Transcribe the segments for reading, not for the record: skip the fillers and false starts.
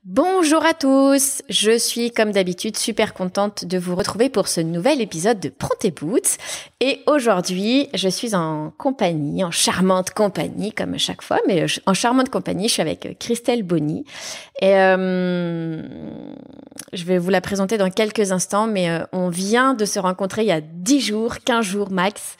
Bonjour à tous, je suis comme d'habitude super contente de vous retrouver pour ce nouvel épisode de Prends tes boots. Et aujourd'hui, je suis en compagnie, en charmante compagnie comme à chaque fois, mais en charmante compagnie, je suis avec Christelle Bonny. Et je vais vous la présenter dans quelques instants, mais on vient de se rencontrer il y a 10 jours, 15 jours max,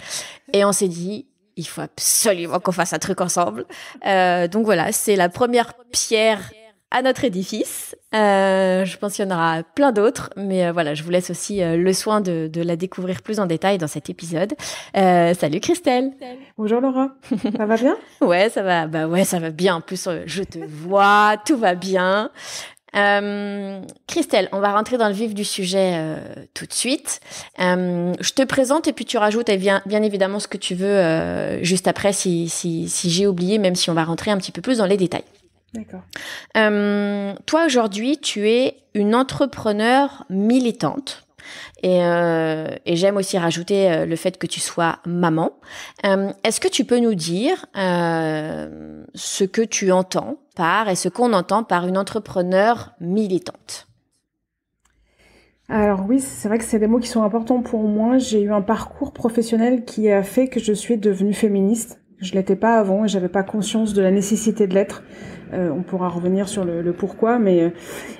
et on s'est dit... il faut absolument qu'on fasse un truc ensemble. Donc voilà, c'est la première pierre à notre édifice. Je pense qu'il y en aura plein d'autres, mais voilà, je vous laisse aussi le soin de la découvrir plus en détail dans cet épisode. Salut Christelle. Bonjour Laura, ça va bien? Ouais, ça va. Bah ouais, ça va bien. En plus, je te vois, tout va bien. Christelle, on va rentrer dans le vif du sujet tout de suite. Je te présente et puis tu rajoutes bien évidemment ce que tu veux juste après si j'ai oublié, même si on va rentrer un petit peu plus dans les détails. D'accord. Toi aujourd'hui, tu es une entrepreneure militante. Et j'aime aussi rajouter le fait que tu sois maman. Est-ce que tu peux nous dire ce que tu entends par et ce qu'on entend par une entrepreneure militante? Alors oui, c'est vrai que c'est des mots qui sont importants pour moi. J'ai eu un parcours professionnel qui a fait que je suis devenue féministe. Je l'étais pas avant et j'avais pas conscience de la nécessité de l'être. On pourra revenir sur le pourquoi, mais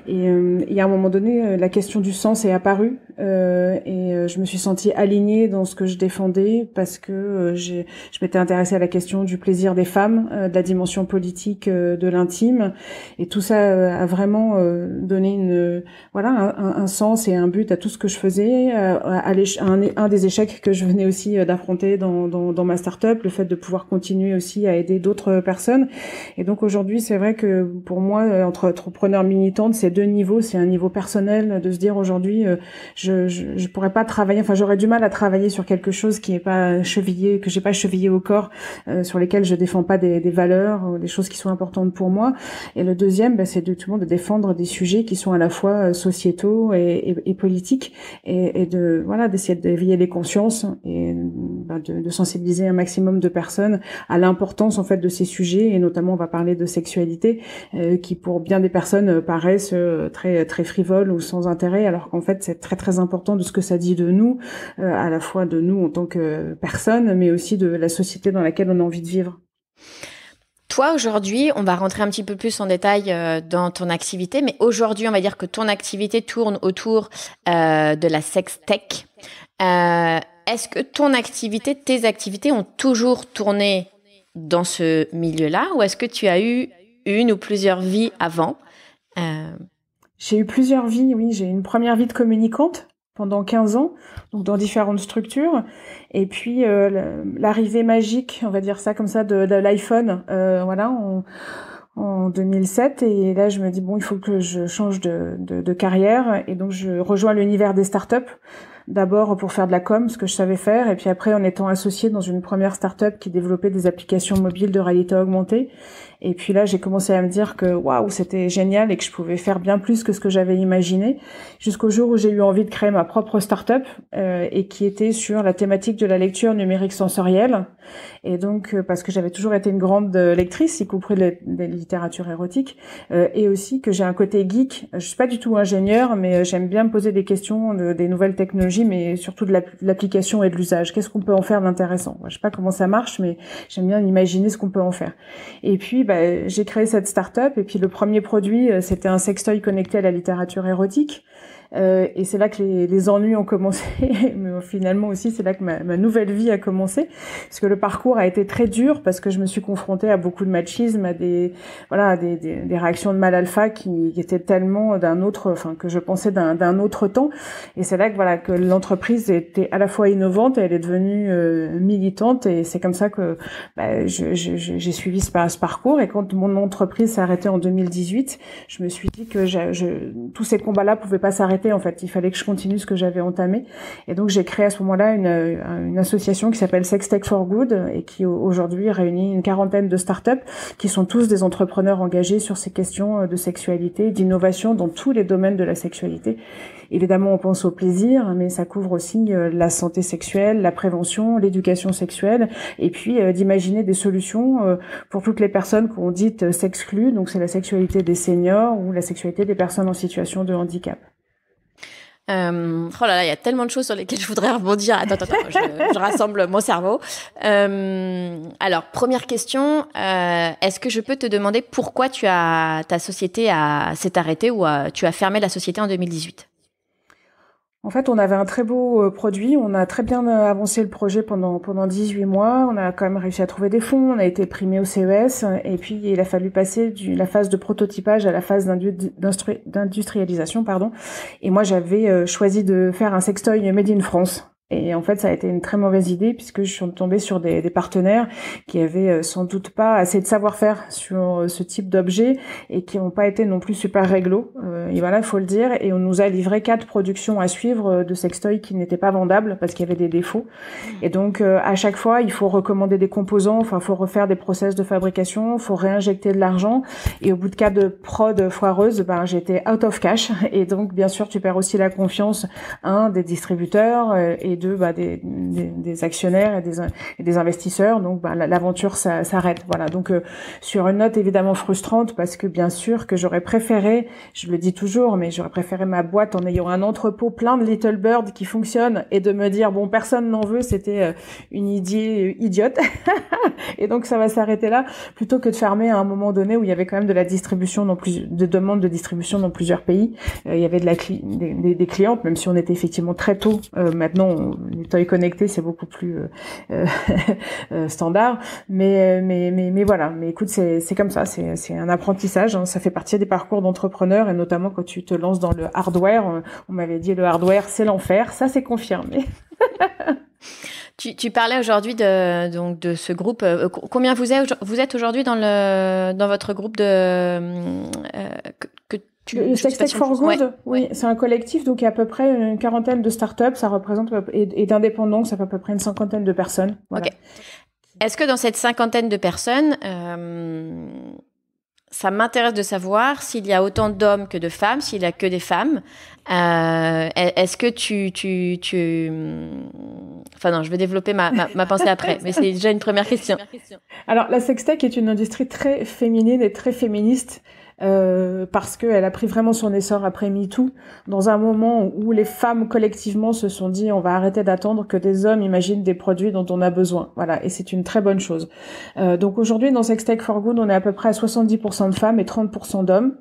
et à un moment donné, la question du sens est apparue et je me suis sentie alignée dans ce que je défendais parce que je m'étais intéressée à la question du plaisir des femmes, de la dimension politique de l'intime, et tout ça a vraiment donné un sens et un but à tout ce que je faisais, un des échecs que je venais aussi d'affronter dans ma start-up, le fait de pouvoir continuer aussi à aider d'autres personnes. Et donc aujourd'hui, c'est vrai que pour moi, entre entrepreneur militante, c'est deux niveaux. C'est un niveau personnel de se dire aujourd'hui, je pourrais pas travailler, enfin j'aurais du mal à travailler sur quelque chose qui est pas chevillé, que j'ai pas chevillé au corps, sur lesquels je défends pas des valeurs, des choses qui sont importantes pour moi. Et le deuxième, c'est tout le monde de défendre des sujets qui sont à la fois sociétaux et politiques, et d'essayer d'éveiller les consciences et de sensibiliser un maximum de personnes à l'importance en fait de ces sujets, et notamment on va parler de sexualité qui pour bien des personnes paraissent très très frivoles ou sans intérêt, alors qu'en fait c'est très très important de ce que ça dit de nous, à la fois de nous en tant que personnes, mais aussi de la société dans laquelle on a envie de vivre. Toi, aujourd'hui, on va rentrer un petit peu plus en détail dans ton activité, mais aujourd'hui, on va dire que ton activité tourne autour de la sextech. Est-ce que tes activités ont toujours tourné dans ce milieu-là, ou est-ce que tu as eu une ou plusieurs vies avant? J'ai eu plusieurs vies, oui. J'ai eu une première vie de communicante pendant 15 ans, donc dans différentes structures. Et puis l'arrivée magique, on va dire ça comme ça, de l'iPhone, en 2007. Et là, je me dis, bon, il faut que je change de carrière. Et donc, je rejoins l'univers des startups. D'abord pour faire de la com, ce que je savais faire, et puis après en étant associée dans une première start-up qui développait des applications mobiles de réalité augmentée. Et puis là, j'ai commencé à me dire que waouh, c'était génial et que je pouvais faire bien plus que ce que j'avais imaginé, jusqu'au jour où j'ai eu envie de créer ma propre start-up et qui était sur la thématique de la lecture numérique sensorielle. Et donc parce que j'avais toujours été une grande lectrice, y compris des littératures érotiques, et aussi que j'ai un côté geek. Je suis pas du tout ingénieure, mais j'aime bien me poser des questions des nouvelles technologies, mais surtout de l'application et de l'usage. Qu'est-ce qu'on peut en faire d'intéressant? Je sais pas comment ça marche, mais j'aime bien imaginer ce qu'on peut en faire. Et puis, j'ai créé cette start-up, et puis le premier produit, c'était un sextoy connecté à la littérature érotique. Et c'est là que les ennuis ont commencé, mais finalement aussi c'est là que ma nouvelle vie a commencé, parce que le parcours a été très dur, parce que je me suis confrontée à beaucoup de machisme, à des réactions de mâle alpha qui étaient tellement que je pensais d'un autre temps. Et c'est là que l'entreprise était à la fois innovante et elle est devenue militante, et c'est comme ça que j'ai suivi ce parcours. Et quand mon entreprise s'est arrêtée en 2018, je me suis dit que tous ces combats-là pouvaient pas s'arrêter s'arrêter en fait. Il fallait que je continue ce que j'avais entamé. Et donc j'ai créé à ce moment-là une association qui s'appelle Sex Tech for Good et qui aujourd'hui réunit une quarantaine de startups qui sont tous des entrepreneurs engagés sur ces questions de sexualité, d'innovation dans tous les domaines de la sexualité. Évidemment, on pense au plaisir, mais ça couvre aussi la santé sexuelle, la prévention, l'éducation sexuelle, et puis d'imaginer des solutions pour toutes les personnes qu'on dit s'excluent. Donc, c'est la sexualité des seniors ou la sexualité des personnes en situation de handicap. Oh là là, il y a tellement de choses sur lesquelles je voudrais rebondir. Attends, je rassemble mon cerveau. Alors, première question, est-ce que je peux te demander pourquoi ta société s'est arrêtée ou tu as fermé la société en 2018? En fait, on avait un très beau produit. On a très bien avancé le projet pendant 18 mois. On a quand même réussi à trouver des fonds. On a été primé au CES. Et puis, il a fallu passer de la phase de prototypage à la phase d'industrialisation, pardon. Et moi, j'avais choisi de faire un sextoy made in France. Et en fait, ça a été une très mauvaise idée puisque je suis tombée sur des partenaires qui avaient sans doute pas assez de savoir-faire sur ce type d'objet et qui n'ont pas été non plus super réglo. Et voilà, il faut le dire. Et on nous a livré 4 productions à suivre de sextoys qui n'étaient pas vendables parce qu'il y avait des défauts. Et donc, à chaque fois, il faut recommander des composants, enfin, il faut refaire des process de fabrication, il faut réinjecter de l'argent. Et au bout de 4 prod foireuses, j'étais out of cash. Et donc, bien sûr, tu perds aussi la confiance, des distributeurs et des actionnaires et des investisseurs. Donc l'aventure s'arrête. Voilà. Donc sur une note évidemment frustrante parce que bien sûr que j'aurais préféré, je le dis toujours, mais j'aurais préféré ma boîte en ayant un entrepôt plein de Little Bird qui fonctionne et de me dire bon personne n'en veut, c'était une idée idiote et donc ça va s'arrêter là plutôt que de fermer à un moment donné où il y avait quand même de la distribution de demandes de distribution dans plusieurs pays. Il y avait des clientes, même si on était effectivement très tôt. Maintenant les toys connectés c'est beaucoup plus standard, mais voilà. Mais écoute, c'est comme ça, c'est un apprentissage, hein. Ça fait partie des parcours d'entrepreneurs et notamment quand tu te lances dans le hardware. On m'avait dit le hardware c'est l'enfer, ça c'est confirmé. Tu parlais aujourd'hui de ce groupe. Combien vous êtes aujourd'hui dans votre groupe Sex Tech for Good, oui, c'est un collectif, donc il y a à peu près une quarantaine de startups, ça représente et d'indépendants, ça fait à peu près une cinquantaine de personnes. Voilà. Okay. Est-ce que dans cette cinquantaine de personnes, ça m'intéresse de savoir s'il y a autant d'hommes que de femmes, s'il y a que des femmes. Est-ce que Enfin non, je vais développer ma pensée après, mais c'est déjà une première question. Alors la sextech est une industrie très féminine et très féministe. Parce qu'elle a pris vraiment son essor après MeToo, dans un moment où les femmes collectivement se sont dit on va arrêter d'attendre que des hommes imaginent des produits dont on a besoin. Voilà, et c'est une très bonne chose. Donc aujourd'hui dans Sex Tech for Good, on est à peu près à 70% de femmes et 30% d'hommes.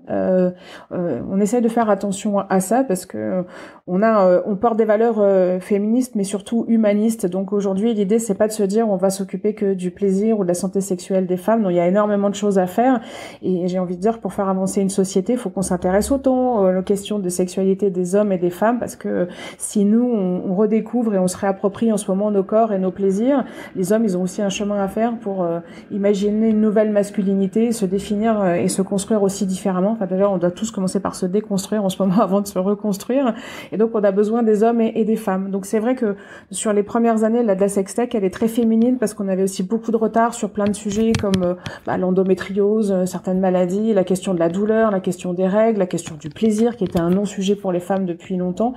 On essaie de faire attention à ça parce que on porte des valeurs féministes mais surtout humanistes. Donc aujourd'hui l'idée c'est pas de se dire on va s'occuper que du plaisir ou de la santé sexuelle des femmes. Non, il y a énormément de choses à faire et j'ai envie de dire pour faire avancer une société, il faut qu'on s'intéresse autant aux questions de sexualité des hommes et des femmes parce que si nous on redécouvre et on se réapproprie en ce moment nos corps et nos plaisirs, les hommes ils ont aussi un chemin à faire pour imaginer une nouvelle masculinité, se définir et se construire aussi différemment. Enfin d'ailleurs on doit tous commencer par se déconstruire en ce moment avant de se reconstruire et donc on a besoin des hommes et des femmes. Donc c'est vrai que sur les premières années de la sextech elle est très féminine parce qu'on avait aussi beaucoup de retard sur plein de sujets comme l'endométriose, certaines maladies, la question de la douleur, la question des règles, la question du plaisir qui était un non-sujet pour les femmes depuis longtemps.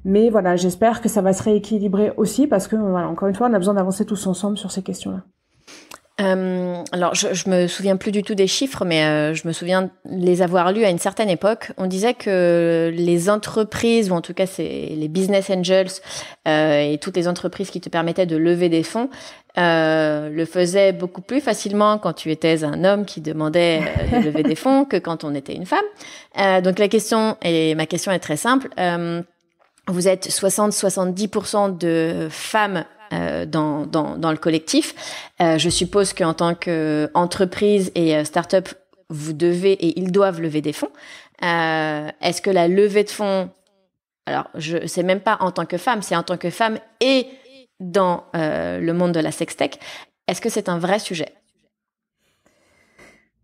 Mais voilà, j'espère que ça va se rééquilibrer aussi parce que voilà, encore une fois, on a besoin d'avancer tous ensemble sur ces questions-là. Alors, je me souviens plus du tout des chiffres, mais je me souviens les avoir lus à une certaine époque. On disait que les entreprises, ou en tout cas c'est les business angels et toutes les entreprises qui te permettaient de lever des fonds, le faisaient beaucoup plus facilement quand tu étais un homme qui demandait de lever des fonds que quand on était une femme. Donc ma question est très simple. Vous êtes 60-70% de femmes dans le collectif. Je suppose qu'en tant qu'entreprise et start-up, vous devez et ils doivent lever des fonds. Est-ce que la levée de fonds, alors je sais même pas en tant que femme, c'est en tant que femme et dans le monde de la sextech, est-ce que c'est un vrai sujet ?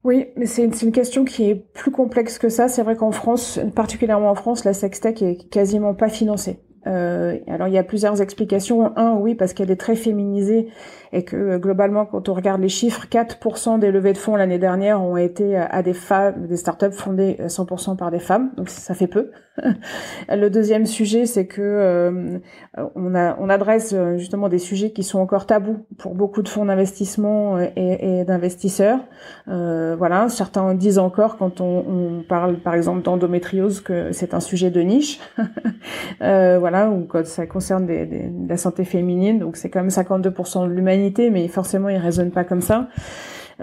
Oui, mais c'est une question qui est plus complexe que ça. C'est vrai qu'en France, particulièrement en France, la sextech est quasiment pas financée. Alors il y a plusieurs explications. Un, oui, parce qu'elle est très féminisée et que globalement, quand on regarde les chiffres, 4% des levées de fonds l'année dernière ont été à des femmes, des startups fondées 100% par des femmes. Donc ça fait peu. Le deuxième sujet, c'est que on adresse justement des sujets qui sont encore tabous pour beaucoup de fonds d'investissement et d'investisseurs. Voilà, certains disent encore quand on parle par exemple d'endométriose que c'est un sujet de niche. Voilà, ou quand ça concerne la santé féminine, donc c'est quand même 52% de l'humanité, mais forcément ils raisonnent pas comme ça.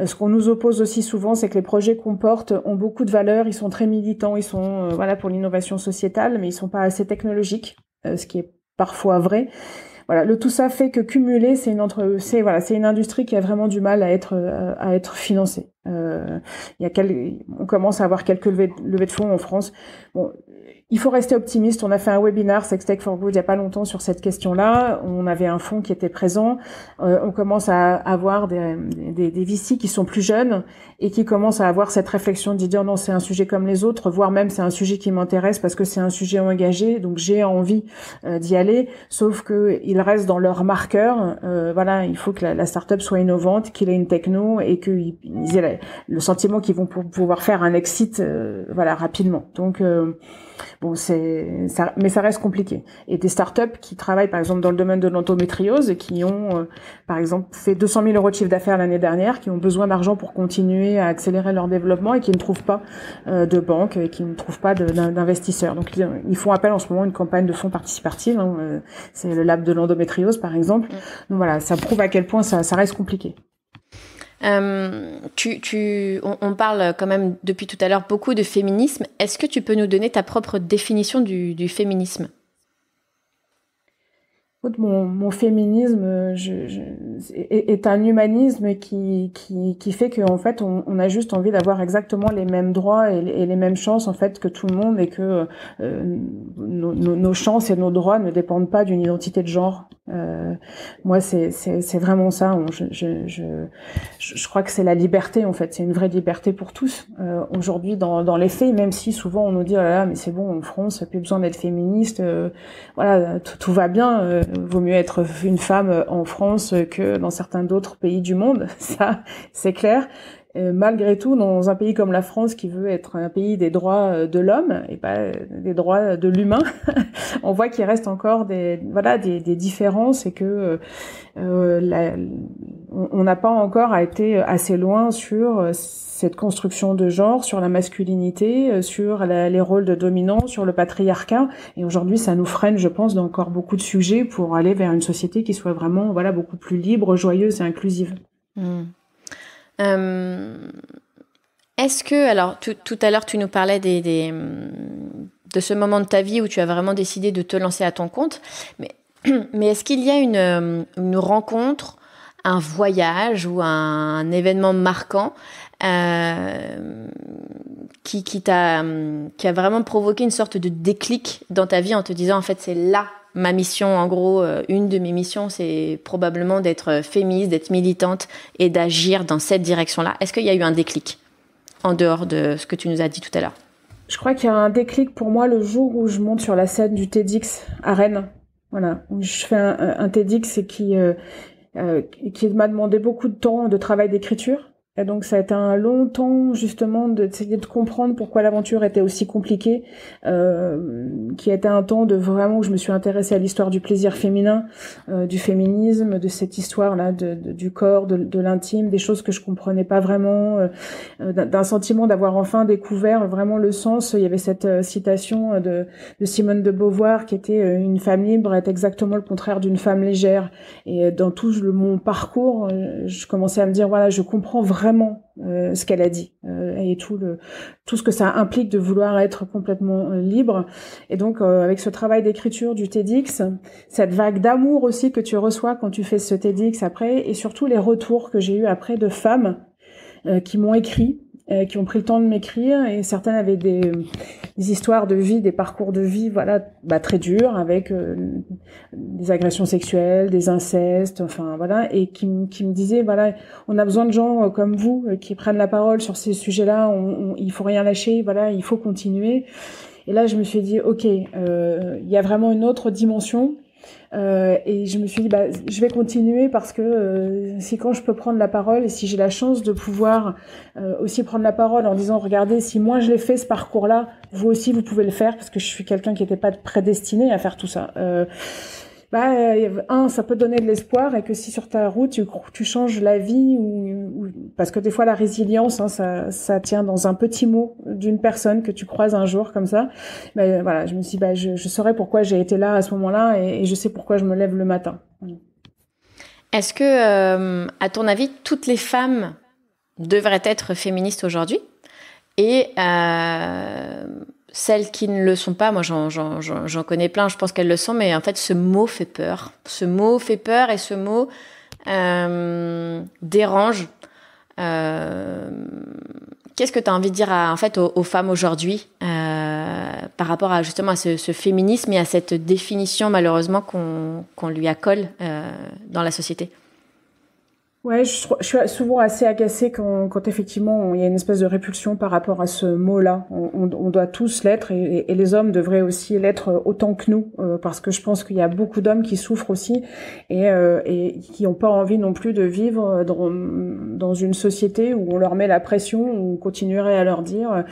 Ce qu'on nous oppose aussi souvent, c'est que les projets qu'on porte ont beaucoup de valeurs, ils sont très militants, ils sont voilà pour l'innovation sociétale, mais ils sont pas assez technologiques, ce qui est parfois vrai. Voilà, le tout ça fait que cumuler, c'est une industrie qui a vraiment du mal à être financée. On commence à avoir quelques levées de fonds en France. Bon, il faut rester optimiste. On a fait un webinaire Sextech for Good il y a pas longtemps sur cette question-là. On avait un fonds qui était présent. On commence à avoir des VC qui sont plus jeunes et qui commencent à avoir cette réflexion de dire non, c'est un sujet comme les autres, voire même c'est un sujet qui m'intéresse parce que c'est un sujet engagé, donc j'ai envie d'y aller. Sauf que ils restent dans leur marqueur. Voilà, il faut que la startup soit innovante, qu'il ait une techno et qu'ils aient le sentiment qu'ils vont pouvoir faire un exit, voilà, rapidement. Donc bon, mais ça reste compliqué. Et des startups qui travaillent, par exemple, dans le domaine de l'endométriose et qui ont, par exemple, fait 200 000 € de chiffre d'affaires l'année dernière, qui ont besoin d'argent pour continuer à accélérer leur développement et qui ne trouvent pas de banque et qui ne trouvent pas d'investisseurs. Donc, ils font appel en ce moment à une campagne de fonds participatifs. Hein, c'est le lab de l'endométriose, par exemple. Donc voilà, ça prouve à quel point ça reste compliqué. On parle quand même depuis tout à l'heure beaucoup de féminisme. Est-ce que tu peux nous donner ta propre définition du féminisme ? Mon féminisme est un humanisme qui fait qu'en fait on a juste envie d'avoir exactement les mêmes droits et les mêmes chances en fait que tout le monde et que nos chances et nos droits ne dépendent pas d'une identité de genre. Moi c'est vraiment ça. Je crois que c'est la liberté en fait. C'est une vraie liberté pour tous. Aujourd'hui dans les faits, même si souvent on nous dit oh là là mais c'est bon en France, plus besoin d'être féministe. Voilà tout va bien. Vaut mieux être une femme en France que dans certains d'autres pays du monde, ça c'est clair. Malgré tout, dans un pays comme la France qui veut être un pays des droits de l'homme et pas des droits de l'humain, on voit qu'il reste encore des différences et que on n'a pas encore été assez loin sur cette construction de genre, sur la masculinité, sur les rôles de dominants, sur le patriarcat. Et aujourd'hui, ça nous freine, je pense, dans encore beaucoup de sujets pour aller vers une société qui soit vraiment beaucoup plus libre, joyeuse et inclusive. Est-ce que, alors tout à l'heure tu nous parlais de ce moment de ta vie où tu as vraiment décidé de te lancer à ton compte, mais est-ce qu'il y a une rencontre, un voyage ou un événement marquant qui a vraiment provoqué une sorte de déclic dans ta vie en te disant en fait c'est là ma mission, en gros, une de mes missions, c'est probablement d'être féministe, d'être militante et d'agir dans cette direction-là. Est-ce qu'il y a eu un déclic en dehors de ce que tu nous as dit tout à l'heure ? Je crois qu'il y a un déclic pour moi le jour où je monte sur la scène du TEDx à Rennes. Voilà, où je fais un TEDx et qui m'a demandé beaucoup de temps de travail d'écriture. Et donc ça a été un long temps justement d'essayer de comprendre pourquoi l'aventure était aussi compliquée, qui a été un temps de vraiment où je me suis intéressée à l'histoire du plaisir féminin, du féminisme, de cette histoire là du corps, de l'intime, des choses que je comprenais pas vraiment, d'un sentiment d'avoir enfin découvert vraiment le sens. Il y avait cette citation de Simone de Beauvoir qui était une femme libre est exactement le contraire d'une femme légère. Et dans tout mon parcours, je commençais à me dire voilà, je comprends vraiment ce qu'elle a dit et tout ce que ça implique de vouloir être complètement libre. Et donc avec ce travail d'écriture du TEDx, cette vague d'amour aussi que tu reçois quand tu fais ce TEDx après, et surtout les retours que j'ai eu après de femmes qui m'ont écrit qui ont pris le temps de m'écrire, et certaines avaient des histoires de vie, des parcours de vie, voilà, très durs, avec des agressions sexuelles, des incestes, enfin voilà, et qui me disaient, voilà, on a besoin de gens comme vous qui prennent la parole sur ces sujets-là. Il faut rien lâcher, voilà, il faut continuer. Et là, je me suis dit, ok, il y a vraiment une autre dimension. Et je me suis dit, je vais continuer, parce que si quand je peux prendre la parole, et si j'ai la chance de pouvoir aussi prendre la parole en disant, regardez, si moi je l'ai fait ce parcours-là, vous aussi vous pouvez le faire, parce que je suis quelqu'un qui n'était pas prédestiné à faire tout ça. Ça peut donner de l'espoir, et que si sur ta route tu changes la vie, ou parce que des fois la résilience, ça tient dans un petit mot d'une personne que tu croises un jour comme ça. Voilà, je me suis dit, je saurais pourquoi j'ai été là à ce moment-là, et je sais pourquoi je me lève le matin. Est-ce que, à ton avis, toutes les femmes devraient être féministes aujourd'hui? Et celles qui ne le sont pas, moi j'en connais plein, je pense qu'elles le sont, mais en fait ce mot fait peur. Ce mot fait peur, et ce mot dérange. Qu'est-ce que tu as envie de dire aux femmes aujourd'hui par rapport à justement à ce féminisme et à cette définition malheureusement qu'on lui accole dans la société? Ouais, je suis souvent assez agacée quand effectivement il y a une espèce de répulsion par rapport à ce mot-là. On doit tous l'être, et les hommes devraient aussi l'être autant que nous, parce que je pense qu'il y a beaucoup d'hommes qui souffrent aussi, et qui n'ont pas envie non plus de vivre dans une société où on leur met la pression, où on continuerait à leur dire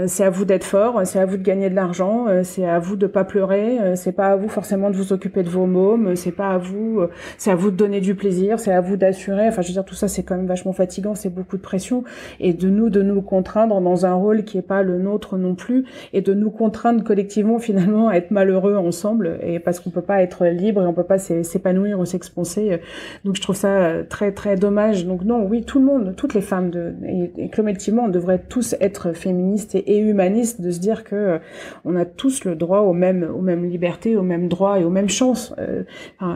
c'est à vous d'être fort, c'est à vous de gagner de l'argent, c'est à vous de pas pleurer, c'est pas à vous forcément de vous occuper de vos mômes, c'est à vous de donner du plaisir, c'est à vous d'assurer. Enfin, je veux dire, tout ça, c'est quand même vachement fatigant, c'est beaucoup de pression, et de nous contraindre dans un rôle qui est pas le nôtre non plus, et de nous contraindre collectivement finalement à être malheureux ensemble, et parce qu'on peut pas être libre, et on peut pas s'épanouir ou s'expanser. Donc je trouve ça très très dommage. Donc non, oui, tout le monde, toutes les femmes et collectivement, on devrait tous être féministes et humanistes, de se dire que on a tous le droit aux mêmes libertés, aux mêmes droits et aux mêmes chances.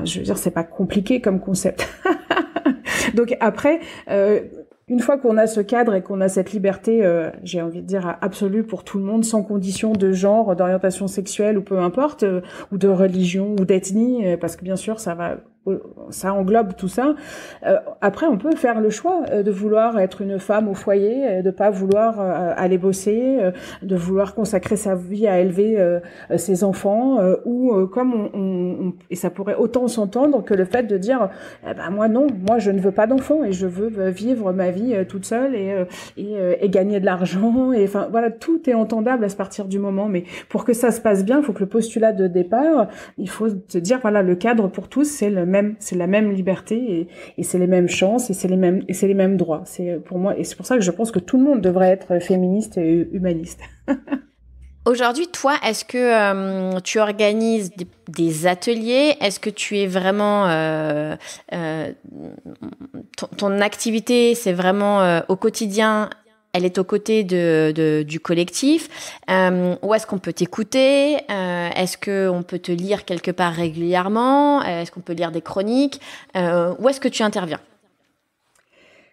Je veux dire, c'est pas compliqué comme concept. Donc après, une fois qu'on a ce cadre et qu'on a cette liberté, j'ai envie de dire absolue pour tout le monde, sans condition de genre, d'orientation sexuelle ou peu importe, ou de religion ou d'ethnie, parce que bien sûr ça englobe tout ça. Après, on peut faire le choix de vouloir être une femme au foyer, de pas vouloir aller bosser, de vouloir consacrer sa vie à élever ses enfants, ou comme et ça pourrait autant s'entendre que le fait de dire moi non, moi je ne veux pas d'enfants, et je veux vivre ma vie toute seule, et gagner de l'argent, et enfin voilà, tout est entendable à partir du moment. Mais pour que ça se passe bien, il faut que le postulat de départ, il faut se dire voilà, le cadre pour tous, c'est la même liberté, et c'est les mêmes chances, et c'est les mêmes droits. C'est pour moi, et c'est pour ça que je pense que tout le monde devrait être féministe et humaniste. Aujourd'hui, toi, est-ce que tu organises des ateliers? Est-ce que tu es vraiment... ton activité, c'est vraiment au quotidien, elle est aux côtés du collectif? Où est-ce qu'on peut t'écouter? Est-ce qu'on peut te lire quelque part régulièrement? Est-ce qu'on peut lire des chroniques? Où est-ce que tu interviens?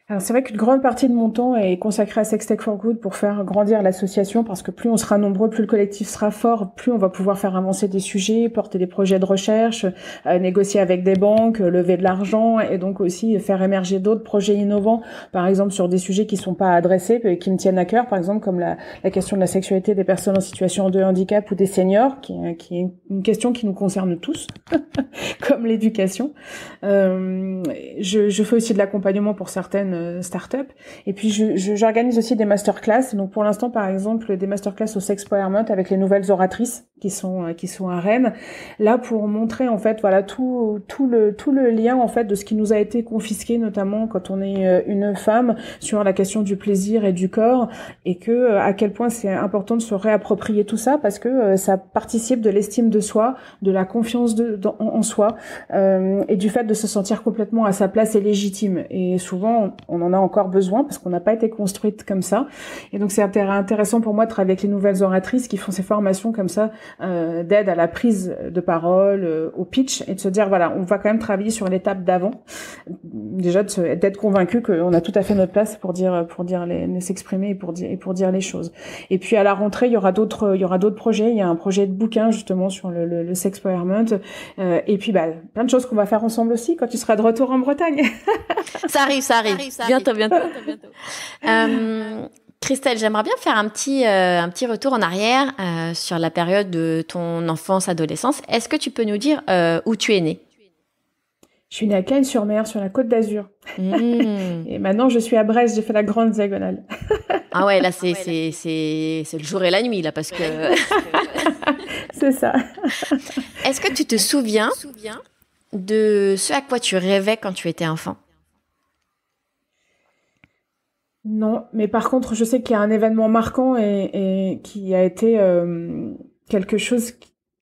Alors c'est vrai qu'une grande partie de mon temps est consacrée à Sex Tech for Good pour faire grandir l'association, parce que plus on sera nombreux, plus le collectif sera fort, plus on va pouvoir faire avancer des sujets, porter des projets de recherche, négocier avec des banques, lever de l'argent, et donc aussi faire émerger d'autres projets innovants, par exemple sur des sujets qui sont pas adressés et qui me tiennent à cœur, par exemple comme la question de la sexualité des personnes en situation de handicap ou des seniors, qui est une question qui nous concerne tous, comme l'éducation. Je fais aussi de l'accompagnement pour certaines start-up, et puis j'organise aussi des masterclass. Donc pour l'instant, par exemple, des masterclass au Sexpowerment avec les nouvelles oratrices qui sont à Rennes, là pour montrer en fait voilà tout le lien en fait de ce qui nous a été confisqué, notamment quand on est une femme, sur la question du plaisir et du corps, et que à quel point c'est important de se réapproprier tout ça, parce que ça participe de l'estime de soi, de la confiance en soi, et du fait de se sentir complètement à sa place et légitime. Et souvent on en a encore besoin, parce qu'on n'a pas été construite comme ça. Et donc c'est intéressant pour moi de travailler avec les nouvelles oratrices qui font ces formations comme ça, d'aide à la prise de parole, au pitch, et de se dire voilà, on va quand même travailler sur l'étape d'avant. Déjà d'être convaincu qu'on a tout à fait notre place pour s'exprimer et pour dire les choses. Et puis à la rentrée, il y aura d'autres projets. Il y a un projet de bouquin justement sur le sexpowerment. Et puis plein de choses qu'on va faire ensemble aussi quand tu seras de retour en Bretagne. Ça arrive. Bientôt. Christelle, j'aimerais bien faire un petit retour en arrière sur la période de ton enfance, adolescence. Est-ce que tu peux nous dire où tu es née? Je suis née à Cagnes-sur-Mer, sur la Côte d'Azur. Et maintenant, je suis à Brest. J'ai fait la grande diagonale. Ah ouais, là, c'est le jour et la nuit, là, parce que... C'est ça. Est-ce que tu te souviens de ce à quoi tu rêvais quand tu étais enfant? Non, mais par contre, je sais qu'il y a un événement marquant et qui a été quelque chose...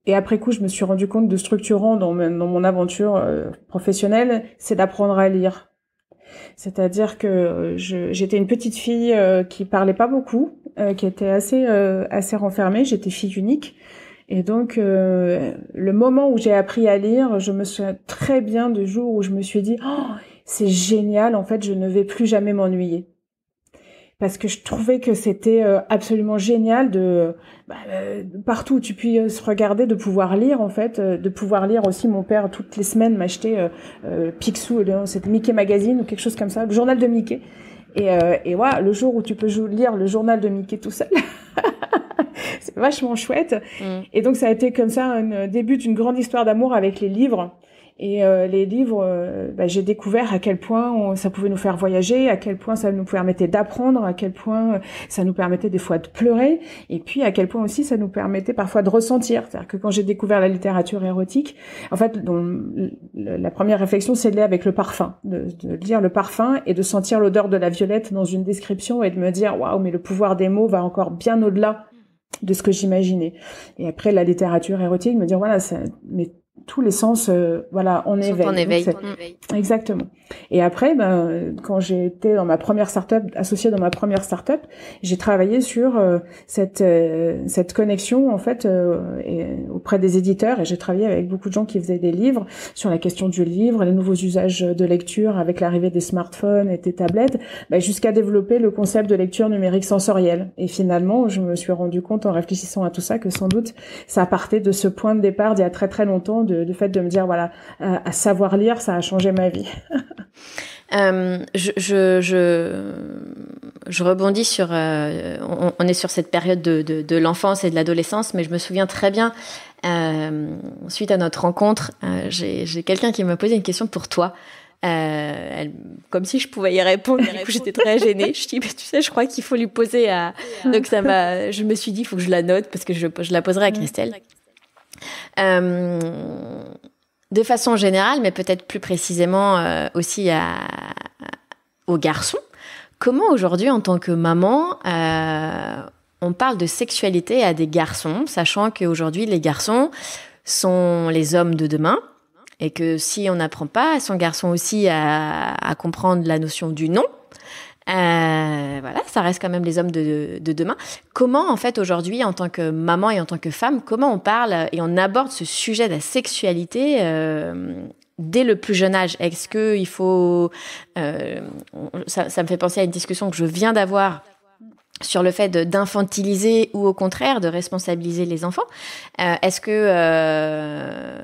Et après coup, je me suis rendu compte de structurant dans mon aventure professionnelle, c'est d'apprendre à lire. C'est-à-dire que j'étais une petite fille qui parlait pas beaucoup, qui était assez renfermée. J'étais fille unique. Et donc, le moment où j'ai appris à lire, je me souviens très bien du jour où je me suis dit « Oh, c'est génial, en fait, je ne vais plus jamais m'ennuyer ». Parce que je trouvais que c'était absolument génial partout où tu puisses regarder, de pouvoir lire en fait, de pouvoir lire aussi. Mon père toutes les semaines m'achetait Picsou, c'était Mickey Magazine ou quelque chose comme ça, le journal de Mickey. Et voilà, le jour où tu peux lire le journal de Mickey tout seul, c'est vachement chouette. Et donc ça a été comme ça un début d'une grande histoire d'amour avec les livres. Et les livres, j'ai découvert à quel point ça pouvait nous faire voyager, à quel point ça nous permettait d'apprendre, à quel point ça nous permettait des fois de pleurer, et puis à quel point aussi ça nous permettait parfois de ressentir. C'est-à-dire que quand j'ai découvert la littérature érotique, en fait, la première réflexion, c'est de lire avec le parfum, de lire le parfum et de sentir l'odeur de la violette dans une description et de me dire waouh, mais le pouvoir des mots va encore bien au-delà de ce que j'imaginais. Et après, la littérature érotique, me dire voilà, mais tous les sens, en éveil. Exactement. Et après, quand j'ai été dans ma première start-up, associée dans ma première start-up, j'ai travaillé sur cette connexion en fait auprès des éditeurs, et j'ai travaillé avec beaucoup de gens qui faisaient des livres sur la question du livre, les nouveaux usages de lecture avec l'arrivée des smartphones et des tablettes, jusqu'à développer le concept de lecture numérique sensorielle. Et finalement, je me suis rendu compte en réfléchissant à tout ça que sans doute ça partait de ce point de départ d'il y a très très longtemps, de fait de me dire voilà, à savoir lire, ça a changé ma vie. Je rebondis sur on est sur cette période de l'enfance et de l'adolescence, mais je me souviens très bien suite à notre rencontre, j'ai quelqu'un qui m'a posé une question pour toi. Comme si je pouvais y répondre. Du coup, j'étais très gênée. Je dis, tu sais, je crois qu'il faut lui poser à... Donc je me suis dit, il faut que je la note parce que je la poserai à Christelle. De façon générale, mais peut-être plus précisément aussi aux garçons, comment aujourd'hui, en tant que maman, on parle de sexualité à des garçons, sachant qu'aujourd'hui, les garçons sont les hommes de demain, et que si on n'apprend pas à son garçon aussi à comprendre la notion du non, ça reste quand même les hommes de demain. Comment, en fait, aujourd'hui, en tant que maman et en tant que femme, comment on parle et on aborde ce sujet de la sexualité dès le plus jeune âge? Est-ce qu'il faut... ça me fait penser à une discussion que je viens d'avoir sur le fait d'infantiliser ou au contraire de responsabiliser les enfants. Est-ce que...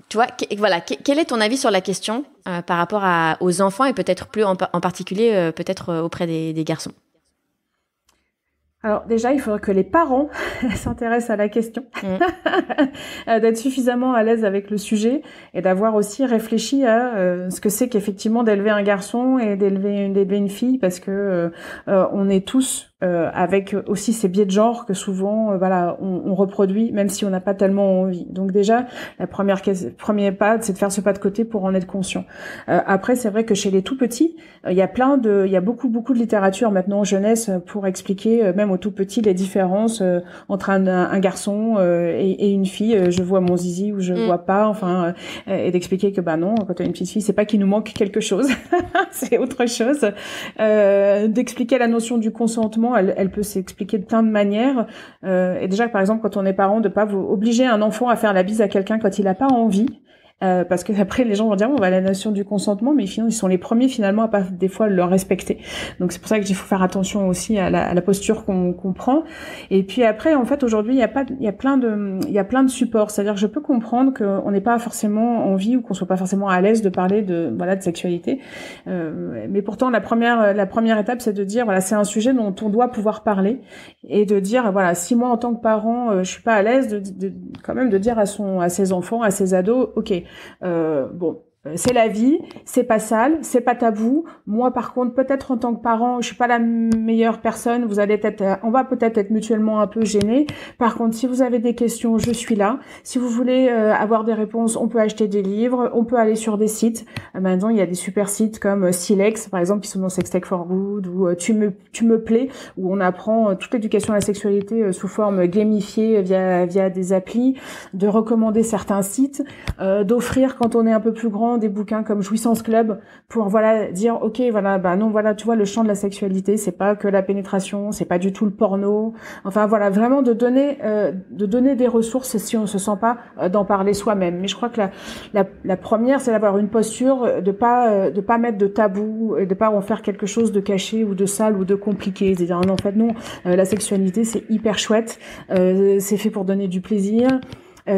tu vois, quel est ton avis sur la question par rapport aux enfants et peut-être plus en particulier peut-être auprès des garçons? Alors déjà, il faudrait que les parents s'intéressent à la question, d'être suffisamment à l'aise avec le sujet et d'avoir aussi réfléchi à ce que c'est qu'effectivement d'élever un garçon et d'élever une fille, parce que on est tous avec aussi ces biais de genre que souvent on reproduit même si on n'a pas tellement envie. Donc déjà, premier pas, c'est de faire ce pas de côté pour en être conscient. Après, c'est vrai que chez les tout petits, il y a beaucoup de littérature maintenant jeunesse pour expliquer, même au tout petit les différences entre un garçon et une fille. Je vois mon zizi ou je vois pas. Enfin, et d'expliquer que bah non, quand t'as une petite fille, c'est pas qu'il nous manque quelque chose, c'est autre chose. D'expliquer la notion du consentement, elle peut s'expliquer de plein de manières. Et déjà, par exemple, quand on est parent, de pas vous obliger un enfant à faire la bise à quelqu'un quand il a pas envie. Parce que après les gens vont dire la notion du consentement, mais finalement ils sont les premiers finalement à pas des fois le respecter. Donc c'est pour ça que il faut faire attention aussi à la posture qu'on prend. Et puis après en fait aujourd'hui il y a plein de supports. C'est-à-dire que je peux comprendre qu'on n'ait pas forcément envie ou qu'on soit pas forcément à l'aise de parler de sexualité. Mais pourtant la première étape c'est de dire c'est un sujet dont on doit pouvoir parler et de dire si moi en tant que parent je suis pas à l'aise de quand même de dire à ses enfants, à ses ados, ok. C'est la vie, c'est pas sale, c'est pas tabou. Moi, par contre, peut-être en tant que parent, je suis pas la meilleure personne. On va peut-être être mutuellement un peu gênés. Par contre, si vous avez des questions, je suis là. Si vous voulez avoir des réponses, on peut acheter des livres, on peut aller sur des sites. Maintenant, il y a des super sites comme Silex, par exemple, qui sont dans Sextech for Good ou Tu me plais, où on apprend toute l'éducation à la sexualité sous forme gamifiée via des applis, de recommander certains sites, d'offrir quand on est un peu plus grand des bouquins comme Jouissance Club pour dire ok tu vois le champ de la sexualité c'est pas que la pénétration, c'est pas du tout le porno, enfin vraiment de donner des ressources si on se sent pas d'en parler soi-même. Mais je crois que la première c'est d'avoir une posture de pas mettre de tabou et de pas en faire quelque chose de caché ou de sale ou de compliqué, c'est-à-dire non en fait non, la sexualité c'est hyper chouette, c'est fait pour donner du plaisir.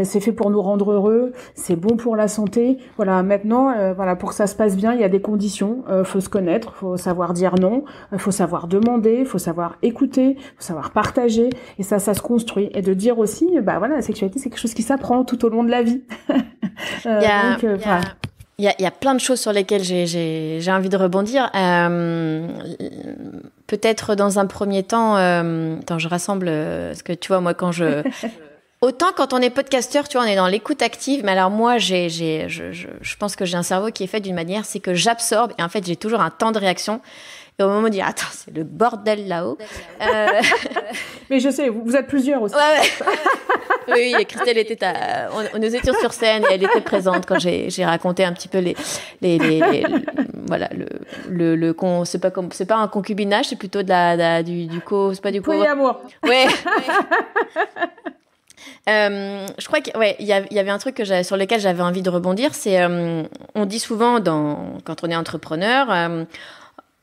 C'est fait pour nous rendre heureux, c'est bon pour la santé. Maintenant, pour que ça se passe bien, il y a des conditions. Faut se connaître, faut savoir dire non, faut savoir demander, faut savoir écouter, faut savoir partager. Et ça se construit. Et de dire aussi, la sexualité, c'est quelque chose qui s'apprend tout au long de la vie. Il y a plein de choses sur lesquelles j'ai envie de rebondir. Peut-être dans un premier temps, je rassemble ce que tu vois, moi, autant quand on est podcasteur, tu vois, on est dans l'écoute active. Mais alors moi, je pense que j'ai un cerveau qui est fait d'une manière, c'est que j'absorbe et en fait, j'ai toujours un temps de réaction. Et au moment de dire, attends, c'est le bordel là-haut. Mais je sais, vous êtes plusieurs aussi. Ouais. Oui, Christelle était nous étions sur scène et elle était présente quand j'ai raconté un petit peu c'est pas un concubinage, c'est plutôt c'est pas du polyamour. Ouais. Je crois qu'il y avait un truc sur lequel j'avais envie de rebondir, c'est on dit souvent quand on est entrepreneur,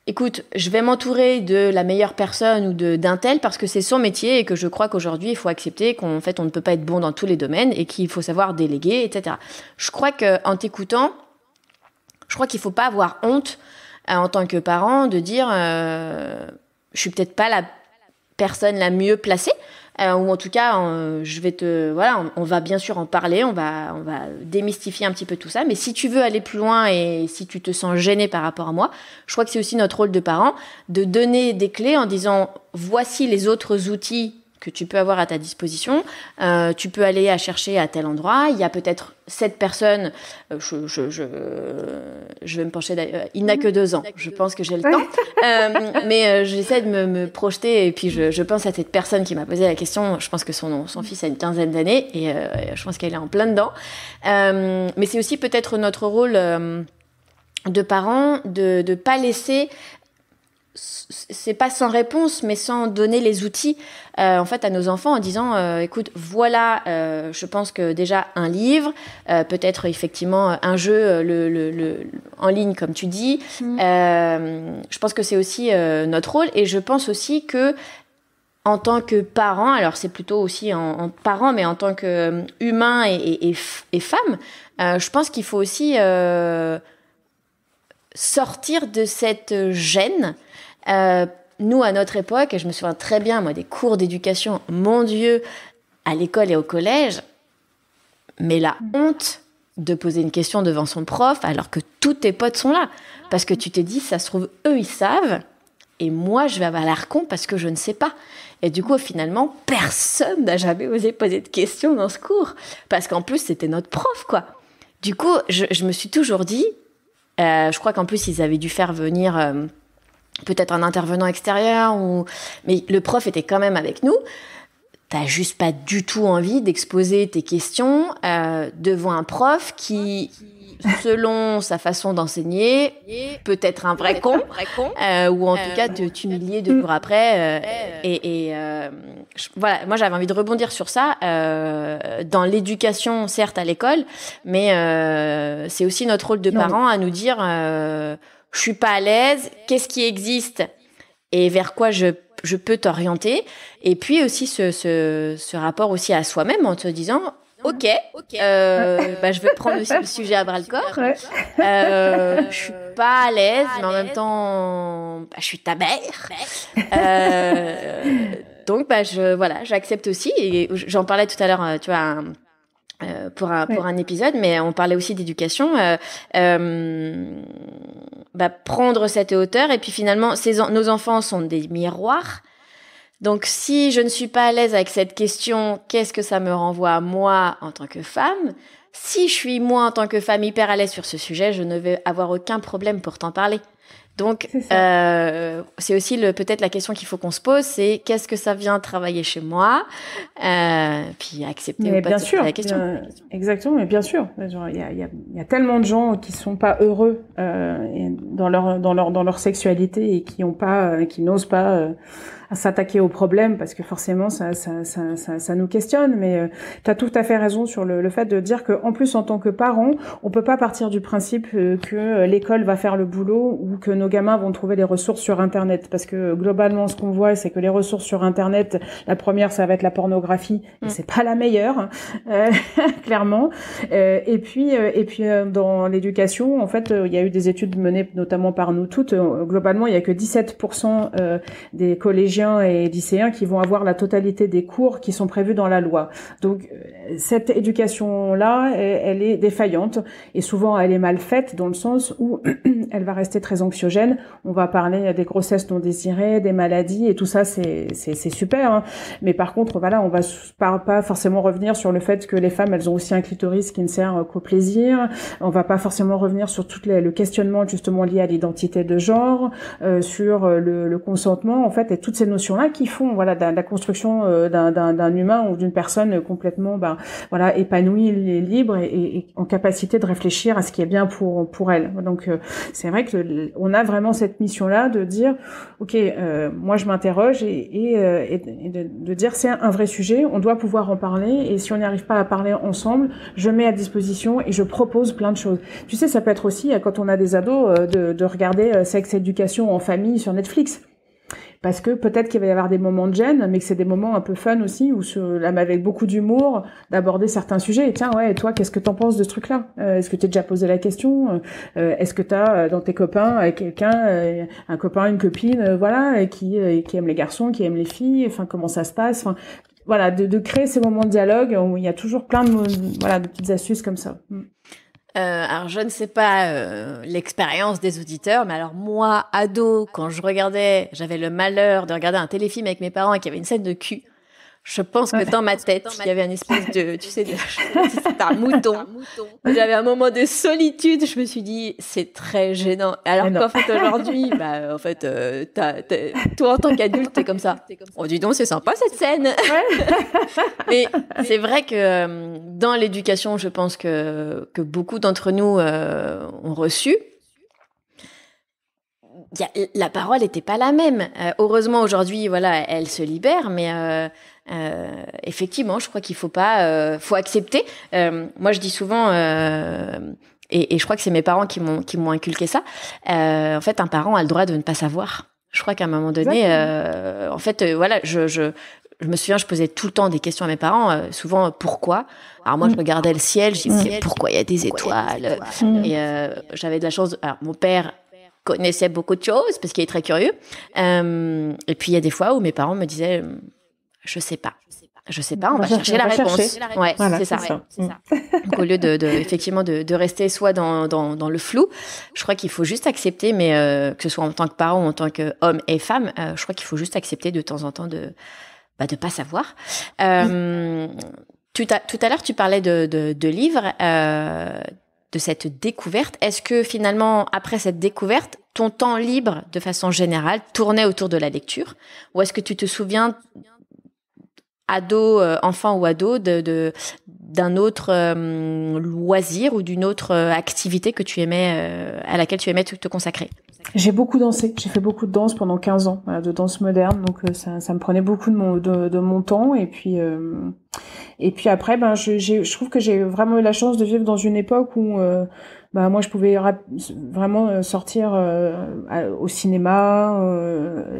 écoute, je vais m'entourer de la meilleure personne ou d'un tel parce que c'est son métier et que je crois qu'aujourd'hui il faut accepter qu'en fait on ne peut pas être bon dans tous les domaines et qu'il faut savoir déléguer, etc. Je crois qu'en t'écoutant, je crois qu'il faut pas avoir honte en tant que parent de dire je suis peut-être pas la personne la mieux placée. Ou en tout cas, on va bien sûr en parler, on va démystifier un petit peu tout ça. Mais si tu veux aller plus loin et si tu te sens gêné par rapport à moi, je crois que c'est aussi notre rôle de parent de donner des clés en disant voici les autres outils que tu peux avoir à ta disposition. Tu peux aller à chercher à tel endroit. Il y a peut-être cette personne. Je vais me pencher. Il n'a que 2 ans. Je pense que j'ai le temps. Mais j'essaie de me projeter. Et puis, je pense à cette personne qui m'a posé la question. Je pense que son fils a une 15aine d'années. Et je pense qu'elle est en plein dedans. Mais c'est aussi peut-être notre rôle de parents de ne pas laisser... C'est pas sans réponse, mais sans donner les outils en fait à nos enfants en disant écoute, voilà, je pense que déjà un livre, peut-être effectivement un jeu en ligne comme tu dis. Je pense que c'est aussi notre rôle et je pense aussi que en tant que parent, alors c'est plutôt aussi en parent, mais en tant que humain et femme, je pense qu'il faut aussi sortir de cette gêne. Nous, à notre époque, et je me souviens très bien, moi, des cours d'éducation, mon Dieu, à l'école et au collège, mais la honte de poser une question devant son prof alors que tous tes potes sont là. Parce que tu te dis, ça se trouve, eux, ils savent, et moi, je vais avoir l'air con parce que je ne sais pas. Et du coup, finalement, personne n'a jamais osé poser de questions dans ce cours. Parce qu'en plus, c'était notre prof, quoi. Du coup, je me suis toujours dit, je crois qu'en plus, ils avaient dû faire venir... peut-être un intervenant extérieur, mais le prof était quand même avec nous. T'as juste pas du tout envie d'exposer tes questions devant un prof qui, selon sa façon d'enseigner, peut être un vrai con, ou en tout cas t'humilier 2 jours après. Voilà, moi j'avais envie de rebondir sur ça. Dans l'éducation, certes à l'école, mais c'est aussi notre rôle de parents à nous dire je suis pas à l'aise, qu'est-ce qui existe et vers quoi je peux t'orienter. Et puis aussi ce rapport aussi à soi-même en te disant ok, je vais prendre aussi le sujet à bras le corps. Je suis pas à l'aise, mais en même temps, je suis ta mère. Donc j'accepte aussi. Et j'en parlais tout à l'heure, tu vois. Pour un épisode, mais on parlait aussi d'éducation, prendre cette hauteur, et puis finalement nos enfants sont des miroirs, donc si je ne suis pas à l'aise avec cette question, qu'est-ce que ça me renvoie à moi en tant que femme? Si je suis moi en tant que femme hyper à l'aise sur ce sujet, je ne vais avoir aucun problème pour t'en parler. Donc, c'est aussi peut-être la question qu'il faut qu'on se pose, c'est qu'est-ce que ça vient travailler chez moi, puis accepter ou pas bien sûr, la question. Exactement, mais bien sûr. Il y a tellement de gens qui sont pas heureux dans leur sexualité et qui n'osent pas s'attaquer au problème parce que forcément ça nous questionne. Mais tu as tout à fait raison sur le fait de dire que en plus en tant que parent, on peut pas partir du principe que l'école va faire le boulot ou que nos gamins vont trouver les ressources sur Internet, parce que globalement ce qu'on voit c'est que les ressources sur Internet, la première ça va être la pornographie et c'est pas la meilleure clairement. Et puis dans l'éducation en fait il y a eu des études menées notamment par nous toutes. Globalement il y a que 17% des collégiens et lycéens qui vont avoir la totalité des cours qui sont prévus dans la loi. Donc cette éducation-là, elle est défaillante et souvent elle est mal faite dans le sens où elle va rester très anxiogène. On va parler des grossesses non désirées, des maladies et tout ça, c'est super. Hein. Mais par contre, voilà, on va pas forcément revenir sur le fait que les femmes, elles ont aussi un clitoris qui ne sert qu'au plaisir. On va pas forcément revenir sur le questionnement justement lié à l'identité de genre, sur le consentement en fait, et toutes ces notions-là qui font de la construction d'un humain ou d'une personne complètement épanouie, libre et en capacité de réfléchir à ce qui est bien pour elle. Donc c'est vrai que on a vraiment cette mission-là de dire ok, moi je m'interroge et de dire c'est un vrai sujet, on doit pouvoir en parler, et si on n'y arrive pas à parler ensemble, je mets à disposition et je propose plein de choses. Tu sais, ça peut être aussi quand on a des ados de regarder Sex Education en famille sur Netflix. Parce que peut-être qu'il va y avoir des moments de gêne, mais que c'est des moments un peu fun aussi, où avec beaucoup d'humour, d'aborder certains sujets. Et tiens, et toi, qu'est-ce que t'en penses de ce truc-là? Est-ce que t'es déjà posé la question? Est-ce que t'as dans tes copains quelqu'un, un copain, une copine, qui aime les garçons, qui aime les filles? Enfin, comment ça se passe? Enfin, voilà, de créer ces moments de dialogue où il y a toujours plein de petites astuces comme ça. Alors, je ne sais pas l'expérience des auditeurs, mais alors moi, ado, quand j'avais le malheur de regarder un téléfilm avec mes parents et qu'il y avait une scène de cul, je pense que dans ma tête, il y avait une espèce de, tu sais, c'était un mouton. J'avais un moment de solitude. Je me suis dit, c'est très gênant. Alors qu'en fait, aujourd'hui, toi, en tant qu'adulte, t'es comme ça. Oh, dis donc, c'est sympa, cette scène. Mais c'est vrai que, dans l'éducation, je pense que beaucoup d'entre nous, ont reçu. La parole n'était pas la même. Heureusement, aujourd'hui, elle se libère, mais, effectivement, je crois qu'il faut accepter. Moi, je dis souvent, et je crois que c'est mes parents qui m'ont inculqué ça. En fait, un parent a le droit de ne pas savoir. Je crois qu'à un moment donné, je me souviens, je posais tout le temps des questions à mes parents, souvent pourquoi. Alors moi, je regardais le ciel, je disais pourquoi il y a des étoiles. Et j'avais de la chance. Alors mon père connaissait beaucoup de choses parce qu'il est très curieux. Et puis il y a des fois où mes parents me disaient je sais pas, on va chercher la réponse. Ouais, voilà, c'est ça. Donc au lieu effectivement de rester soit dans le flou, je crois qu'il faut juste accepter, mais que ce soit en tant que parent ou en tant qu'homme et femme, je crois qu'il faut juste accepter de temps en temps de pas savoir. Tout à l'heure tu parlais de livres. cette découverte. Est-ce que finalement, après cette découverte, ton temps libre, de façon générale, tournait autour de la lecture? Ou est-ce que tu te souviens, enfant ou ado, d'un autre loisir ou d'une autre activité que tu aimais, à laquelle tu aimais te consacrer? J'ai beaucoup dansé. J'ai fait beaucoup de danse pendant 15 ans, voilà, de danse moderne. Donc ça me prenait beaucoup de mon temps. Et puis après, je trouve que j'ai vraiment eu la chance de vivre dans une époque où moi je pouvais vraiment sortir au cinéma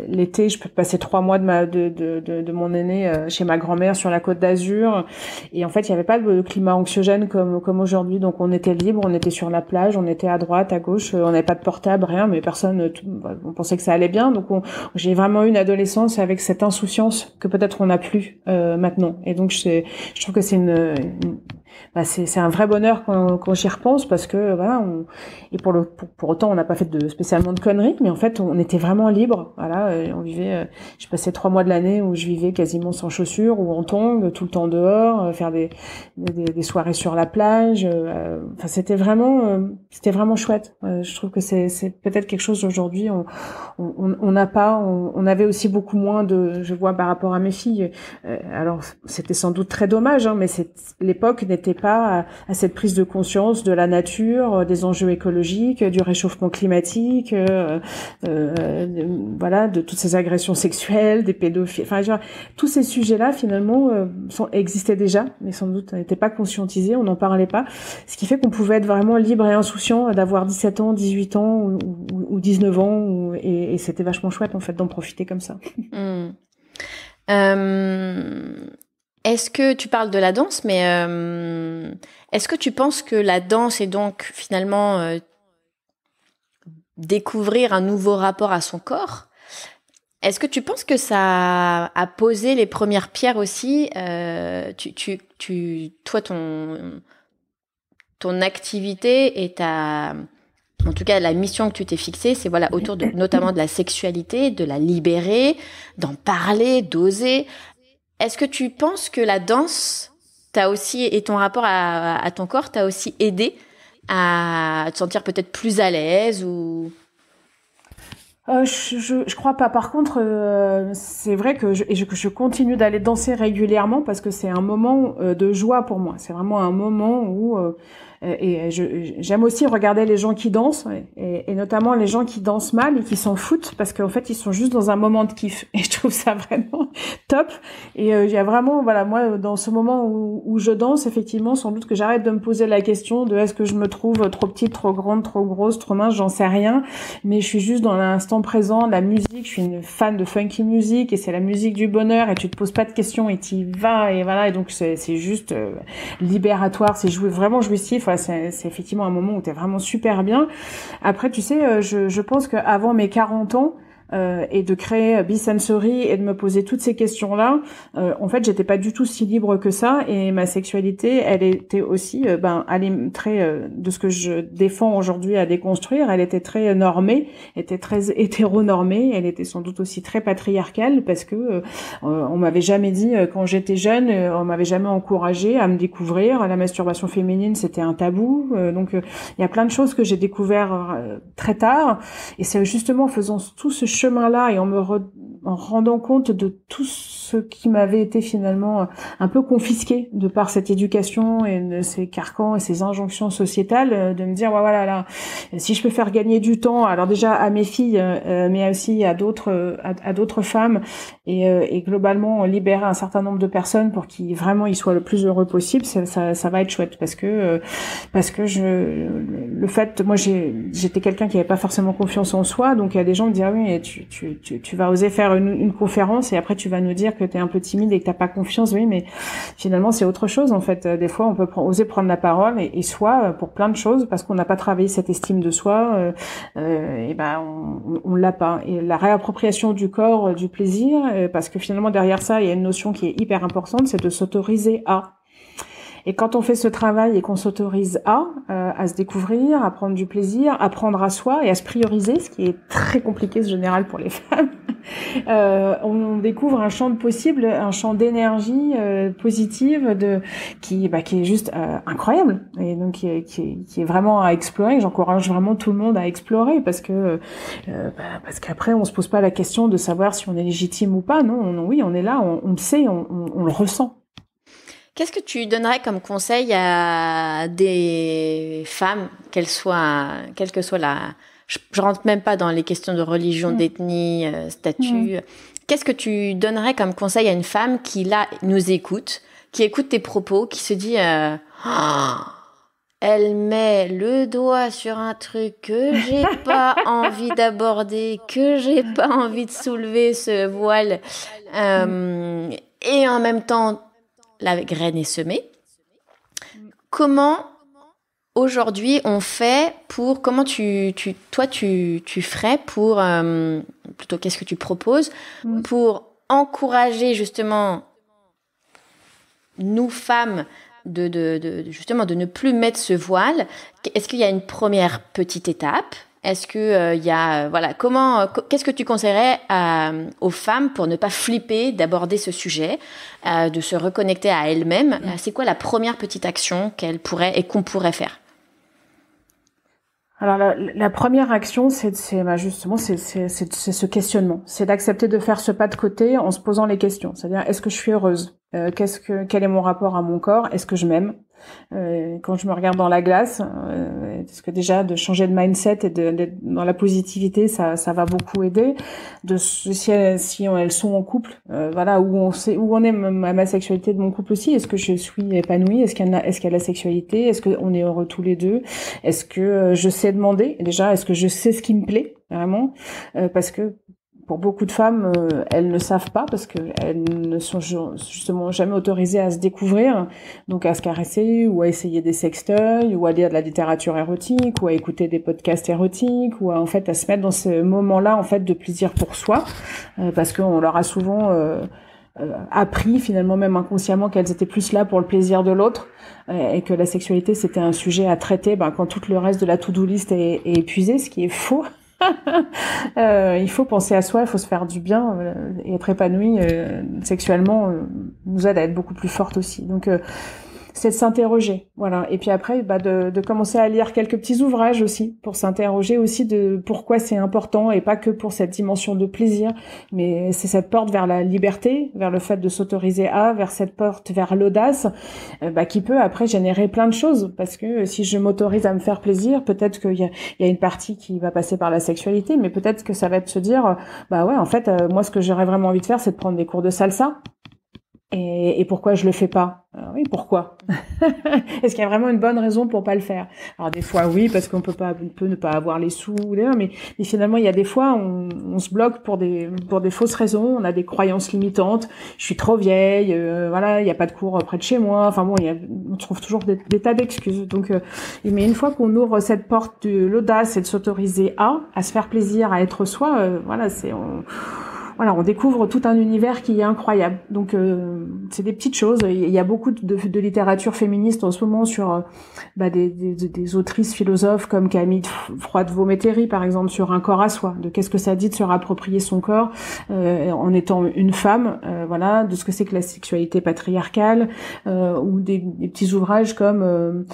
l'été. Je peux passer 3 mois de mon aîné chez ma grand-mère sur la Côte d'Azur. Et en fait, il y avait pas de climat anxiogène comme aujourd'hui. Donc on était libre, on était sur la plage, on était à droite, à gauche, on n'avait pas de portable, rien, mais on pensait que ça allait bien. Donc j'ai vraiment eu une adolescence avec cette insouciance que peut-être on n'a plus maintenant. Et donc je trouve que c'est c'est un vrai bonheur quand j'y repense, parce que voilà, et pour autant on n'a pas fait spécialement de conneries, mais en fait on était vraiment libre. Voilà, on vivait. J'ai passé 3 mois de l'année où je vivais quasiment sans chaussures ou en tongs, tout le temps dehors, faire des soirées sur la plage. Enfin c'était vraiment chouette. Je trouve que c'est peut-être quelque chose aujourd'hui on n'a pas. On avait aussi beaucoup moins je vois par rapport à mes filles. Alors c'était sans doute très dommage, mais l'époque n'était pas à cette prise de conscience de la nature, des enjeux écologiques, du réchauffement climatique, voilà, de toutes ces agressions sexuelles, des pédophiles. Enfin, tous ces sujets-là finalement existaient déjà, mais sans doute n'étaient pas conscientisés, on n'en parlait pas. Ce qui fait qu'on pouvait être vraiment libre et insouciant d'avoir 17 ans, 18 ans ou 19 ans, et c'était vachement chouette en fait d'en profiter comme ça. Est-ce que tu parles de la danse, mais est-ce que tu penses que la danse est donc finalement découvrir un nouveau rapport à son corps? Est-ce que tu penses que ça a posé les premières pierres aussi? Toi, ton activité et en tout cas, la mission que tu t'es fixée, c'est voilà, autour notamment de la sexualité, de la libérer, d'en parler, d'oser. Est-ce que tu penses que la danse t'a aussi, et ton rapport à ton corps t'a aussi aidé à te sentir peut-être plus à l'aise ou... Je crois pas. Par contre, c'est vrai que je continue d'aller danser régulièrement parce que c'est un moment de joie pour moi. C'est vraiment un moment où j'aime aussi regarder les gens qui dansent et notamment les gens qui dansent mal et qui s'en foutent parce qu'en fait ils sont juste dans un moment de kiff et je trouve ça vraiment top. Et il y a vraiment, voilà, moi dans ce moment où je danse, effectivement, sans doute que j'arrête de me poser la question de est-ce que je me trouve trop petite, trop grande, trop grosse, trop mince, j'en sais rien, mais je suis juste dans l'instant présent. La musique, je suis une fan de funky music et c'est la musique du bonheur et tu te poses pas de questions et t'y vas et voilà, et donc c'est juste libératoire, c'est vraiment jouissif. Voilà, c'est effectivement un moment où t'es vraiment super bien. Après, tu sais, je pense qu'avant mes 40 ans, et de créer Bisensory et de me poser toutes ces questions-là, en fait, j'étais pas du tout si libre que ça, et ma sexualité, elle était aussi, elle est très, de ce que je défends aujourd'hui à déconstruire, elle était très normée, était très hétéronormée, elle était sans doute aussi très patriarcale, parce que on m'avait jamais dit, quand j'étais jeune, on m'avait jamais encouragée à me découvrir, la masturbation féminine, c'était un tabou, donc il y a plein de choses que j'ai découvert très tard, et c'est justement en faisant tout ce chemin-là et en rendant compte de tout ce qui m'avait été finalement un peu confisqué de par cette éducation et de ces carcans et ces injonctions sociétales, de me dire voilà, là, si je peux faire gagner du temps, alors déjà à mes filles, mais aussi à d'autres femmes, et globalement libérer un certain nombre de personnes pour qu'ils vraiment ils soient le plus heureux possible, ça va être chouette, parce que le fait, moi j'étais quelqu'un qui avait pas forcément confiance en soi, donc il y a des gens qui me disent oui, tu vas oser faire une conférence et après tu vas nous dire que t'es un peu timide et que t'as pas confiance. Oui, mais finalement c'est autre chose en fait. Des fois on peut oser prendre la parole et soit pour plein de choses, parce qu'on n'a pas travaillé cette estime de soi, on l'a pas. Et la réappropriation du corps, du plaisir, parce que finalement derrière ça il y a une notion qui est hyper importante, c'est de s'autoriser à. Et quand on fait ce travail et qu'on s'autorise à se découvrir, à prendre du plaisir, à prendre à soi et à se prioriser, ce qui est très compliqué en général pour les femmes, On découvre un champ de possibles, un champ d'énergie positive qui est juste incroyable, et donc qui est vraiment à explorer. J'encourage vraiment tout le monde à explorer parce qu'après on se pose pas la question de savoir si on est légitime ou pas. Non, oui, on est là, on le sait, on le ressent. Qu'est-ce que tu donnerais comme conseil à des femmes, quelle que soit je rentre même pas dans les questions de religion, d'ethnie, statut. Qu'est-ce que tu donnerais comme conseil à une femme qui, là, nous écoute, qui écoute tes propos, qui se dit, elle met le doigt sur un truc que j'ai pas envie d'aborder, que j'ai pas envie de soulever ce voile, et en même temps, la graine est semée. Comment aujourd'hui on fait pour, comment tu ferais pour, plutôt qu'est-ce que tu proposes pour encourager justement nous femmes justement de ne plus mettre ce voile? Est-ce qu'il y a une première petite étape? Est-ce que il y a qu'est-ce que tu conseillerais aux femmes pour ne pas flipper d'aborder ce sujet, de se reconnecter à elles-mêmes? C'est quoi la première petite action qu'on pourrait faire? Alors la première action, c'est ce questionnement, c'est d'accepter de faire ce pas de côté en se posant les questions. C'est-à-dire, est-ce que je suis heureuse? Quel est mon rapport à mon corps? Est-ce que je m'aime? Quand je me regarde dans la glace, parce que déjà de changer de mindset et d'être dans la positivité, ça va beaucoup aider. Si elles sont en couple, où on est ma sexualité de mon couple aussi. Est-ce que je suis épanouie? Est-ce qu'il y a la sexualité? Est-ce qu'on est heureux tous les deux? Est-ce que je sais demander déjà? Est-ce que je sais ce qui me plaît vraiment? Parce que pour beaucoup de femmes, elles ne savent pas parce qu'elles ne sont justement jamais autorisées à se découvrir, donc à se caresser ou à essayer des sextoys ou à lire de la littérature érotique ou à écouter des podcasts érotiques ou à se mettre dans ce moment-là de plaisir pour soi, parce qu'on leur a souvent appris finalement même inconsciemment qu'elles étaient plus là pour le plaisir de l'autre, et que la sexualité c'était un sujet à traiter quand tout le reste de la to-do list est épuisé, ce qui est faux. Il faut penser à soi, il faut se faire du bien, et être épanoui sexuellement nous aide à être beaucoup plus forte aussi. Donc c'est de s'interroger, voilà. Et puis après, de commencer à lire quelques petits ouvrages aussi pour s'interroger aussi de pourquoi c'est important, et pas que pour cette dimension de plaisir, mais c'est cette porte vers la liberté, vers le fait de s'autoriser vers cette porte vers l'audace, qui peut après générer plein de choses. Parce que si je m'autorise à me faire plaisir, peut-être qu'il y a une partie qui va passer par la sexualité, mais peut-être que ça va être se dire, moi ce que j'aurais vraiment envie de faire, c'est de prendre des cours de salsa. Et pourquoi je le fais pas? Oui, pourquoi? Est-ce qu'il y a vraiment une bonne raison pour pas le faire? Alors des fois oui, parce qu'on peut ne pas avoir les sous, mais finalement il y a des fois on se bloque pour des fausses raisons. On a des croyances limitantes. Je suis trop vieille, il y a pas de cours près de chez moi. Enfin bon, on trouve toujours des tas d'excuses. Donc mais une fois qu'on ouvre cette porte de l'audace et de s'autoriser à se faire plaisir, à être soi, on découvre tout un univers qui est incroyable. Donc c'est des petites choses. Il y a beaucoup de littérature féministe en ce moment sur des autrices philosophes comme Camille Froide-Vaumétairie par exemple, sur un corps à soi, de qu'est-ce que ça dit de se réapproprier son corps en étant une femme, de ce que c'est que la sexualité patriarcale, ou des petits ouvrages comme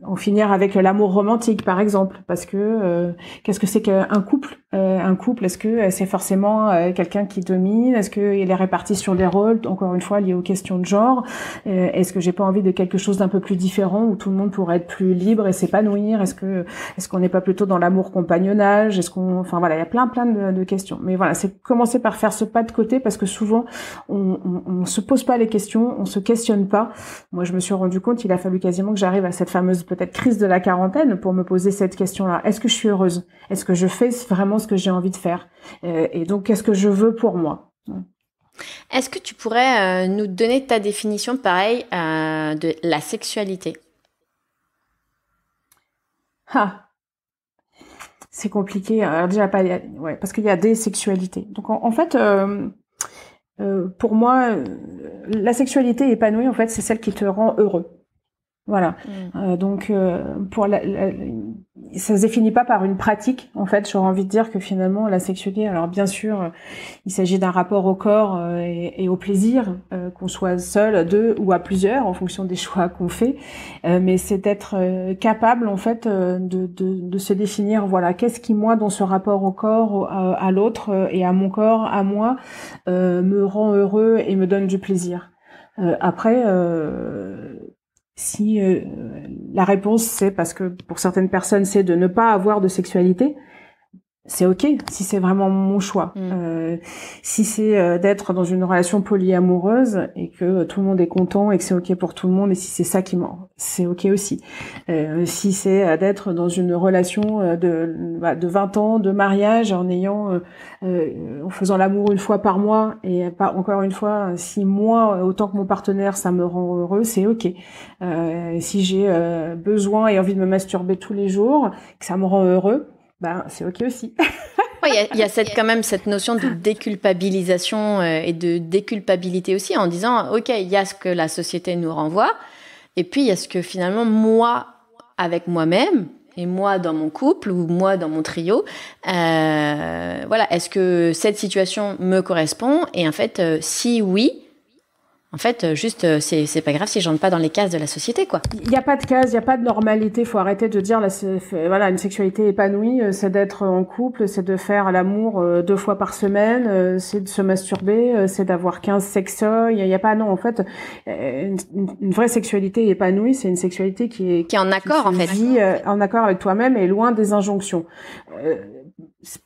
en finir avec l'amour romantique par exemple, parce que qu'est-ce que c'est qu'un couple? Un couple, est-ce que c'est forcément quelqu'un qui domine? Est-ce que les répartitions des rôles, encore une fois liées aux questions de genre, est-ce que j'ai pas envie de quelque chose d'un peu plus différent où tout le monde pourrait être plus libre et s'épanouir? Est-ce qu'on n'est pas plutôt dans l'amour compagnonnage? Il y a plein de questions. Mais voilà, c'est commencer par faire ce pas de côté, parce que souvent on se pose pas les questions, on se questionne pas. Moi, je me suis rendu compte, il a fallu quasiment que j'arrive à cette fameuse peut-être crise de la quarantaine pour me poser cette question-là. Est-ce que je suis heureuse? Est-ce que je fais vraiment ce que j'ai envie de faire? Et donc, qu'est-ce que je veux pour moi? Est-ce que tu pourrais nous donner ta définition, pareil, de la sexualité? C'est compliqué. Alors déjà, parce qu'il y a des sexualités. Donc, en fait, pour moi, la sexualité épanouie, en fait, c'est celle qui te rend heureux. Voilà. Donc, ça se définit pas par une pratique. En fait, j'aurais envie de dire que finalement, la sexualité, alors bien sûr, il s'agit d'un rapport au corps et au plaisir, qu'on soit seul, deux ou à plusieurs, en fonction des choix qu'on fait. Mais c'est d'être capable, en fait, de se définir. Voilà, qu'est-ce qui moi, dans ce rapport au corps, à l'autre et à mon corps, à moi, me rend heureux et me donne du plaisir. Après. Si la réponse c'est parce que pour certaines personnes c'est de ne pas avoir de sexualité, c'est ok si c'est vraiment mon choix. Si c'est d'être dans une relation polyamoureuse et que tout le monde est content et que c'est ok pour tout le monde et si c'est ça qui ment, c'est ok aussi. Si c'est d'être dans une relation de 20 ans de mariage en faisant l'amour une fois par mois et pas encore une fois, si moi autant que mon partenaire ça me rend heureux, c'est ok. Si j'ai besoin et envie de me masturber tous les jours, que ça me rend heureux, ben c'est ok aussi. Il y a quand même cette notion de déculpabilisation et de déculpabilité aussi en disant ok, il y a ce que la société nous renvoie et puis il y a ce que finalement moi avec moi-même et moi dans mon couple ou moi dans mon trio, voilà, est-ce que cette situation me correspond et en fait si oui. En fait, juste, c'est pas grave si j'entre pas dans les cases de la société, quoi. Il y a pas de cases, il y a pas de normalité. Faut arrêter de dire, voilà, une sexualité épanouie, c'est d'être en couple, c'est de faire l'amour 2 fois par semaine, c'est de se masturber, c'est d'avoir 15 sextoys. Il y a pas, non, en fait, une vraie sexualité épanouie, c'est une sexualité qui est en accord, en fait. En accord avec toi-même et loin des injonctions.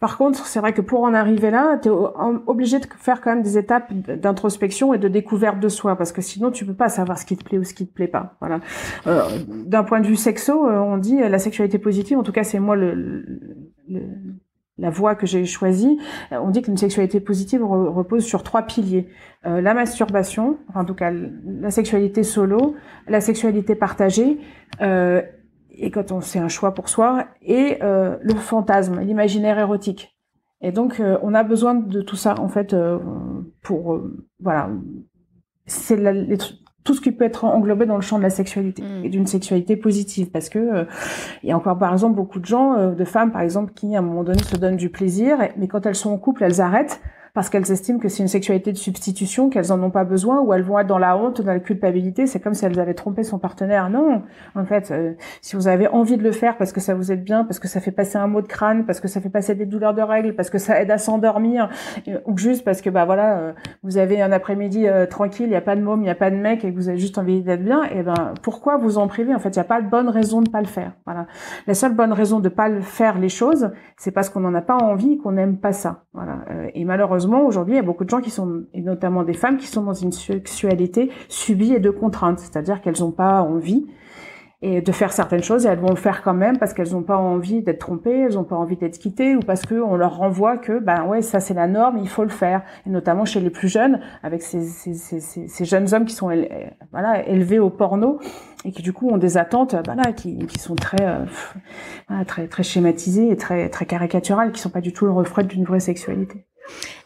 Par contre, c'est vrai que pour en arriver là, t'es obligé de faire quand même des étapes d'introspection et de découverte de soi, parce que sinon tu peux pas savoir ce qui te plaît ou ce qui te plaît pas. Voilà. D'un point de vue sexo, on dit la sexualité positive. En tout cas, c'est moi la voie que j'ai choisie. On dit qu'une sexualité positive repose sur 3 piliers. La masturbation, enfin, en tout cas la sexualité solo, la sexualité partagée, et quand c'est un choix pour soi, et le fantasme, l'imaginaire érotique. Et donc, on a besoin de tout ça, en fait, pour... voilà. C'est tout ce qui peut être englobé dans le champ de la sexualité, et d'une sexualité positive. Parce que il y a encore, par exemple, beaucoup de gens, de femmes, par exemple, qui, à un moment donné, se donnent du plaisir, mais quand elles sont en couple, elles arrêtent, parce qu'elles estiment que c'est une sexualité de substitution, qu'elles en ont pas besoin, ou elles vont être dans la honte, dans la culpabilité. C'est comme si elles avaient trompé son partenaire. Non, en fait, si vous avez envie de le faire parce que ça vous aide bien, parce que ça fait passer un mot de crâne, parce que ça fait passer des douleurs de règles, parce que ça aide à s'endormir, ou juste parce que vous avez un après-midi tranquille, il y a pas de môme, il y a pas de mec, et que vous avez juste envie d'être bien, et pourquoi vous en priver? En fait, il y a pas de bonne raison de pas le faire. Voilà. La seule bonne raison de pas le faire les choses, c'est parce qu'on n'en a pas envie, qu'on n'aime pas ça. Voilà. Et malheureusement, aujourd'hui, il y a beaucoup de gens qui sont, et notamment des femmes, qui sont dans une sexualité subie et de contrainte. C'est-à-dire qu'elles n'ont pas envie de faire certaines choses et elles vont le faire quand même parce qu'elles n'ont pas envie d'être trompées, elles n'ont pas envie d'être quittées ou parce qu'on leur renvoie que, ça c'est la norme, il faut le faire. Et notamment chez les plus jeunes, avec ces jeunes hommes qui sont, élevés au porno et qui du coup ont des attentes, qui sont très, très schématisées et très, très caricaturales, qui sont pas du tout le reflet d'une vraie sexualité.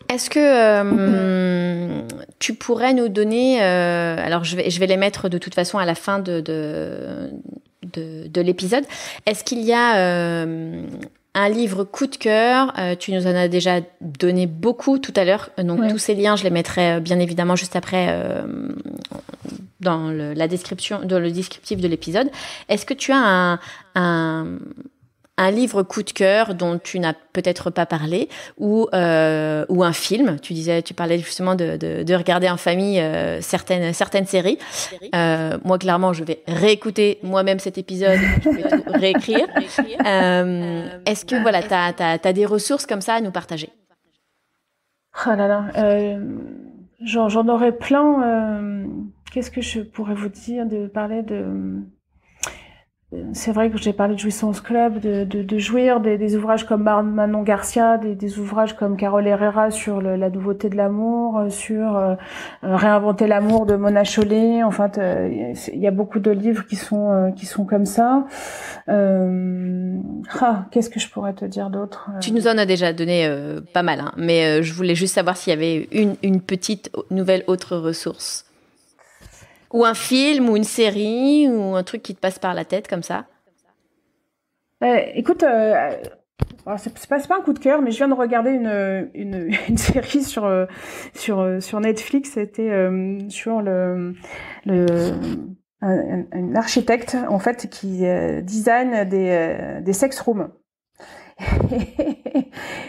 Est-ce que tu pourrais nous donner, alors je vais les mettre de toute façon à la fin de l'épisode. Est-ce qu'il y a un livre coup de cœur? Tu nous en as déjà donné beaucoup tout à l'heure, donc tous ces liens je les mettrai bien évidemment juste après dans la description, dans le descriptif de l'épisode. Est-ce que tu as un livre coup de cœur dont tu n'as peut-être pas parlé ou un film? Tu parlais justement de regarder en famille certaines séries. Moi, clairement, je vais réécouter moi-même cet épisode, je vais tout réécrire. Est-ce que voilà, t'as des ressources comme ça à nous partager? Oh là là, j'en aurais plein. Qu'est-ce que je pourrais vous dire de parler de... C'est vrai que j'ai parlé de Jouissance Club, de jouir, des ouvrages comme Manon Garcia, des ouvrages comme Carole Herrera sur la nouveauté de l'amour, sur Réinventer l'amour de Mona Chollet. Enfin, il y a beaucoup de livres qui sont comme ça. Qu'est-ce que je pourrais te dire d'autre? Tu nous en as déjà donné pas mal, hein, mais je voulais juste savoir s'il y avait une petite nouvelle autre ressource. Ou un film, ou une série, ou un truc qui te passe par la tête comme ça? Écoute, alors c'est pas un coup de cœur, mais je viens de regarder une série sur Netflix. C'était sur le un architecte en fait qui design des sex rooms.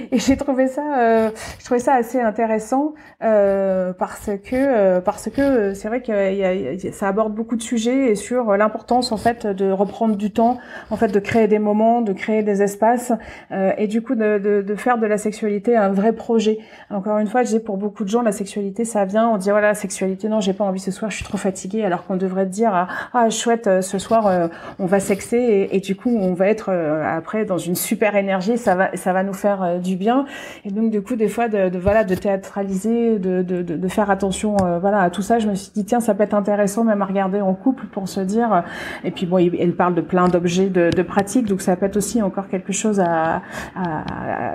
Et j'ai trouvé ça, je trouvais ça assez intéressant parce que c'est vrai que ça aborde beaucoup de sujets et sur l'importance en fait de reprendre du temps, en fait de créer des moments, de créer des espaces et du coup de faire de la sexualité un vrai projet. Encore une fois, je dis pour beaucoup de gens la sexualité ça vient, on dit voilà la sexualité non j'ai pas envie ce soir, je suis trop fatiguée, alors qu'on devrait dire ah chouette ce soir on va sexer et du coup on va être après dans une super énergie. Ça va nous faire du bien. Et donc du coup des fois de théâtraliser, de faire attention voilà à tout ça. Je me suis dit tiens ça peut être intéressant même à regarder en couple pour se dire. Et puis bon elle parle de plein d'objets de pratiques, donc ça peut être aussi encore quelque chose à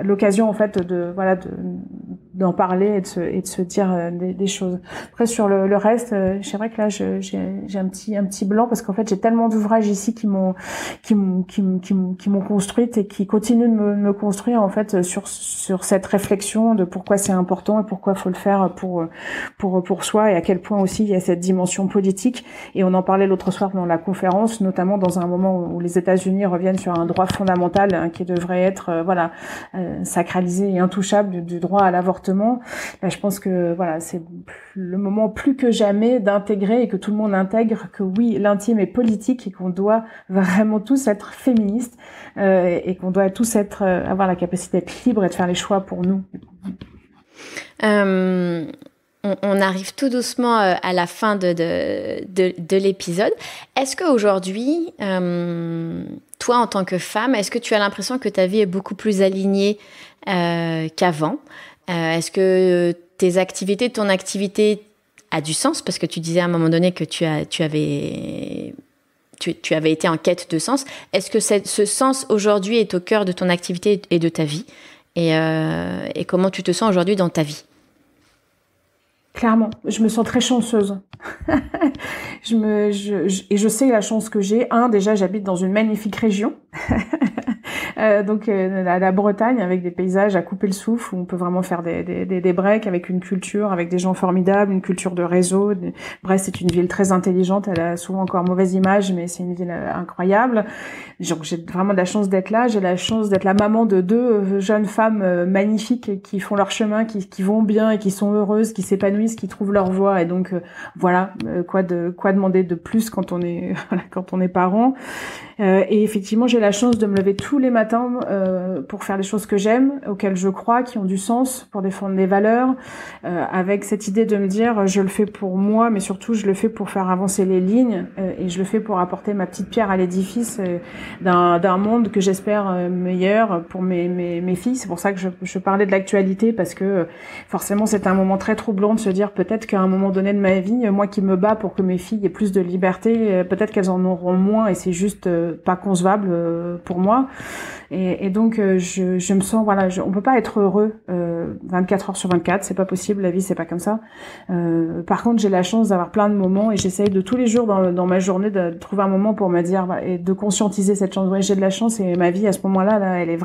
l'occasion en fait d'en parler et de se dire des choses. Après sur le reste, c'est vrai que là j'ai un petit blanc parce qu'en fait j'ai tellement d'ouvrages ici qui m'ont construite et qui continuent de me construire en fait sur cette réflexion de pourquoi c'est important et pourquoi faut le faire pour soi et à quel point aussi il y a cette dimension politique. Et on en parlait l'autre soir dans la conférence, notamment dans un moment où les États-Unis reviennent sur un droit fondamental qui devrait être sacralisé et intouchable du droit à l'avortement. Là, je pense que voilà, c'est le moment plus que jamais d'intégrer et que tout le monde intègre que oui, l'intime est politique et qu'on doit vraiment tous être féministes et qu'on doit tous avoir la capacité d'être libre et de faire les choix pour nous. On arrive tout doucement à la fin de l'épisode. Est-ce qu'aujourd'hui, toi en tant que femme, est-ce que tu as l'impression que ta vie est beaucoup plus alignée qu'avant? Est-ce que ton activité a du sens? Parce que tu disais à un moment donné que tu avais été en quête de sens. Est-ce que ce sens aujourd'hui est au cœur de ton activité et de ta vie? Et comment tu te sens aujourd'hui dans ta vie? Clairement, je me sens très chanceuse. Je sais la chance que j'ai. Déjà, j'habite dans une magnifique région. Donc la Bretagne avec des paysages à couper le souffle où on peut vraiment faire des breaks avec une culture, avec des gens formidables, une culture de réseau. Brest c'est une ville très intelligente, elle a souvent encore mauvaise image mais c'est une ville incroyable. Donc j'ai vraiment de la chance d'être là, j'ai la chance d'être la maman de 2 jeunes femmes magnifiques qui font leur chemin, qui vont bien et qui sont heureuses, qui s'épanouissent, qui trouvent leur voie et donc quoi demander de plus quand on est parent. Et effectivement, j'ai la chance de me lever tous les matins pour faire les choses que j'aime, auxquelles je crois, qui ont du sens, pour défendre des valeurs, avec cette idée de me dire je le fais pour moi, mais surtout je le fais pour faire avancer les lignes et je le fais pour apporter ma petite pierre à l'édifice d'un monde que j'espère meilleur pour mes filles. C'est pour ça que je parlais de l'actualité parce que forcément c'est un moment très troublant de se dire peut-être qu'à un moment donné de ma vie, moi qui me bats pour que mes filles aient plus de liberté, peut-être qu'elles en auront moins et c'est juste pas concevable pour moi. Et donc je me sens on peut pas être heureux 24 heures sur 24, c'est pas possible, la vie c'est pas comme ça. Par contre, j'ai la chance d'avoir plein de moments et j'essaye de tous les jours dans ma journée de trouver un moment pour me dire et de conscientiser cette chance. Ouais, j'ai de la chance et ma vie à ce moment-là elle est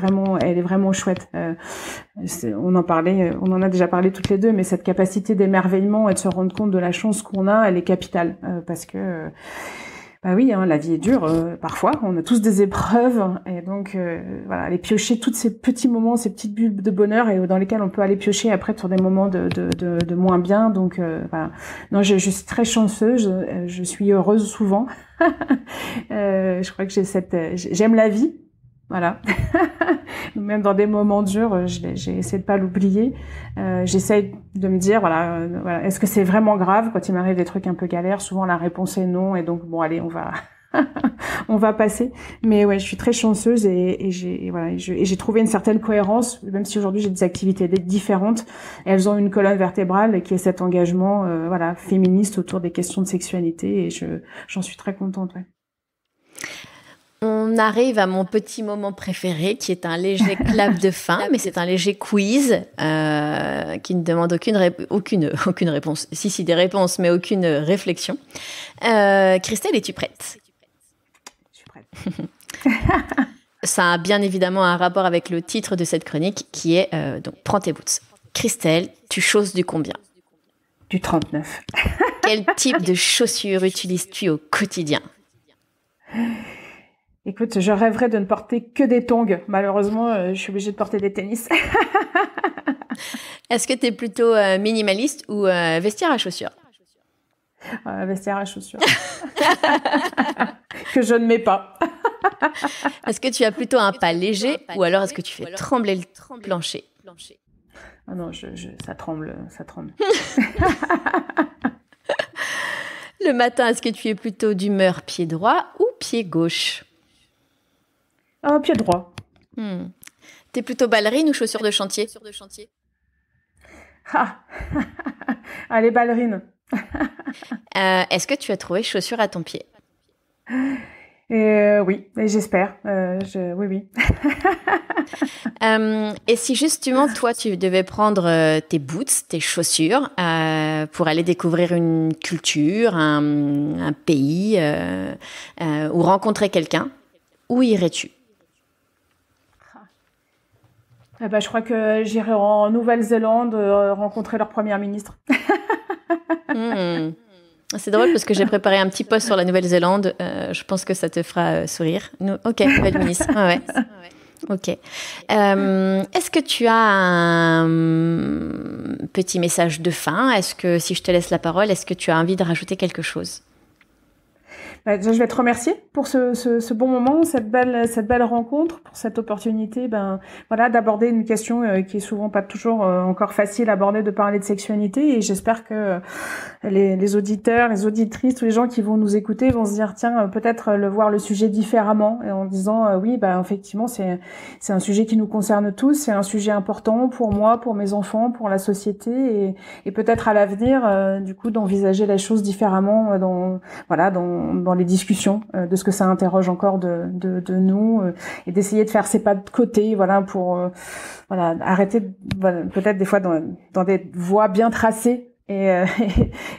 vraiment chouette. On en a déjà parlé toutes les deux, mais cette capacité d'émerveillement et de se rendre compte de la chance qu'on a, elle est capitale parce que bah oui, la vie est dure parfois, on a tous des épreuves et donc aller piocher tous ces petits moments, ces petites bulles de bonheur et dans lesquelles on peut aller piocher après sur des moments de moins bien. Donc voilà. Non, je suis très chanceuse, je suis heureuse souvent. Je crois que j'aime la vie. Voilà. Même dans des moments durs, j'ai essayé de pas l'oublier. J'essaye de me dire, voilà, est-ce que c'est vraiment grave quand il m'arrive des trucs un peu galères? Souvent, la réponse est non. Et donc, bon, allez, on va passer. Mais ouais, je suis très chanceuse et j'ai trouvé une certaine cohérence, même si aujourd'hui j'ai des activités différentes. Elles ont une colonne vertébrale qui est cet engagement, féministe autour des questions de sexualité et j'en suis très contente, ouais. On on arrive à mon petit moment préféré, qui est un léger clap de fin, mais c'est un léger quiz qui ne demande aucune réponse. Si, des réponses, mais aucune réflexion. Christelle, es-tu prête ? Je suis prête. Ça a bien évidemment un rapport avec le titre de cette chronique, qui est donc Prends tes boots. Christelle, tu chausses du combien ? Du 39. Quel type de chaussures utilises-tu au quotidien ? Écoute, je rêverais de ne porter que des tongs. Malheureusement, je suis obligée de porter des tennis. Est-ce que tu es plutôt minimaliste ou vestiaire à chaussures ? Vestiaire à chaussures. Que je ne mais pas. Est-ce que tu as plutôt un pas léger ou alors est-ce que tu fais trembler le plancher ? Ah non, ça tremble. Le matin, est-ce que tu es plutôt d'humeur pied droit ou pied gauche ? Pied droit. T'es plutôt ballerine ou chaussures de chantier ? Allez, ballerine. Est-ce que tu as trouvé chaussures à ton pied ? Oui, j'espère. Oui. Et si justement, toi, tu devais prendre tes boots, tes chaussures, pour aller découvrir une culture, un pays, ou rencontrer quelqu'un, où irais-tu ? Je crois que j'irai en Nouvelle-Zélande rencontrer leur première ministre. C'est drôle parce que j'ai préparé un petit post sur la Nouvelle-Zélande. Je pense que ça te fera sourire. Ok, nouvelle ministre. Ouais. Ok. Est-ce que tu as un petit message de fin ? Est-ce que, si je te laisse la parole, est-ce que tu as envie de rajouter quelque chose ? Je vais te remercier pour ce bon moment, cette belle rencontre, pour cette opportunité, d'aborder une question qui est souvent pas toujours encore facile à aborder, de parler de sexualité. Et j'espère que les auditeurs, les auditrices, tous les gens qui vont nous écouter vont se dire tiens, peut-être voir le sujet différemment, et en disant oui, effectivement, c'est un sujet qui nous concerne tous, c'est un sujet important pour moi, pour mes enfants, pour la société, et peut-être à l'avenir, du coup, d'envisager les choses différemment dans les discussions, de ce que ça interroge encore de nous, et d'essayer de faire ces pas de côté, pour arrêter peut-être des fois dans des voies bien tracées, et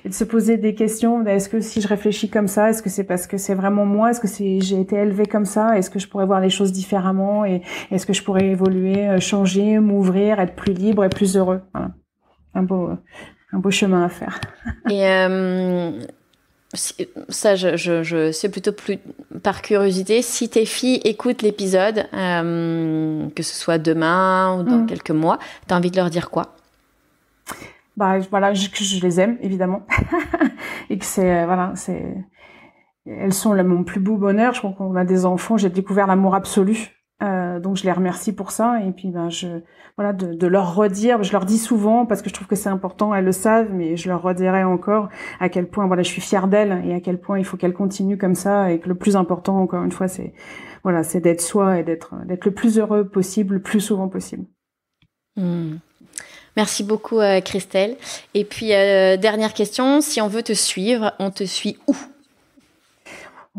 de se poser des questions. Est-ce que si je réfléchis comme ça, est-ce que c'est parce que c'est vraiment moi, est-ce que j'ai été élevée comme ça, est-ce que je pourrais voir les choses différemment, et est-ce que je pourrais évoluer, changer, m'ouvrir, être plus libre et plus heureux. Voilà. Un beau chemin à faire. Et ça, c'est plutôt plus par curiosité. Si tes filles écoutent l'épisode, que ce soit demain ou dans quelques mois, t'as envie de leur dire quoi ? Que je les aime, évidemment. Et que elles sont mon plus beau bonheur. Je crois qu'on a des enfants, j'ai découvert l'amour absolu. Donc je les remercie pour ça, et puis de leur redire, je leur dis souvent parce que je trouve que c'est important, elles le savent, mais je leur redirai encore à quel point je suis fière d'elles, et à quel point il faut qu'elles continuent comme ça, et que le plus important, encore une fois, c'est d'être soi, et d'être le plus heureux possible, le plus souvent possible. Merci beaucoup Christelle. Et puis dernière question, si on veut te suivre, on te suit où ?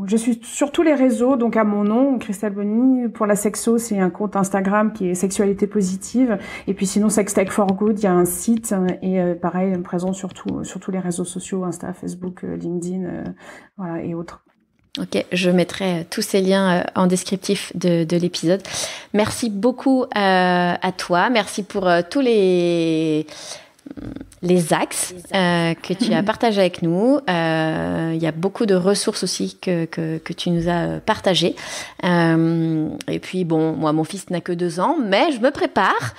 Je suis sur tous les réseaux, donc à mon nom, Christelle Bonny. Pour la sexo, c'est un compte Instagram qui est Sexualité Positive. Et puis sinon, Sextech for Good, il y a un site, et pareil, présent sur tous les réseaux sociaux, Insta, Facebook, LinkedIn, et autres. Ok, je mettrai tous ces liens en descriptif de l'épisode. Merci beaucoup à toi. Merci pour tous les axes que tu as partagés avec nous. Il y a beaucoup de ressources aussi que tu nous as partagées. Et puis, moi, mon fils n'a que 2 ans, mais je me prépare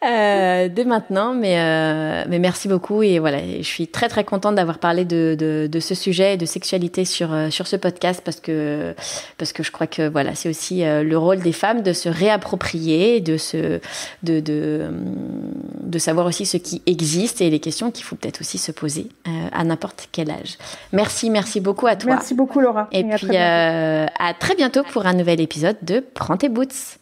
dès maintenant. Mais merci beaucoup. Et voilà, je suis très, très contente d'avoir parlé de ce sujet et de sexualité sur ce podcast, parce que je crois que c'est aussi le rôle des femmes de se réapproprier, de savoir aussi ce qui existe et les questions qu'il faut peut-être aussi se poser à n'importe quel âge. Merci beaucoup à toi. Merci beaucoup Laura. Et puis à très bientôt pour un nouvel épisode de Prends tes boots.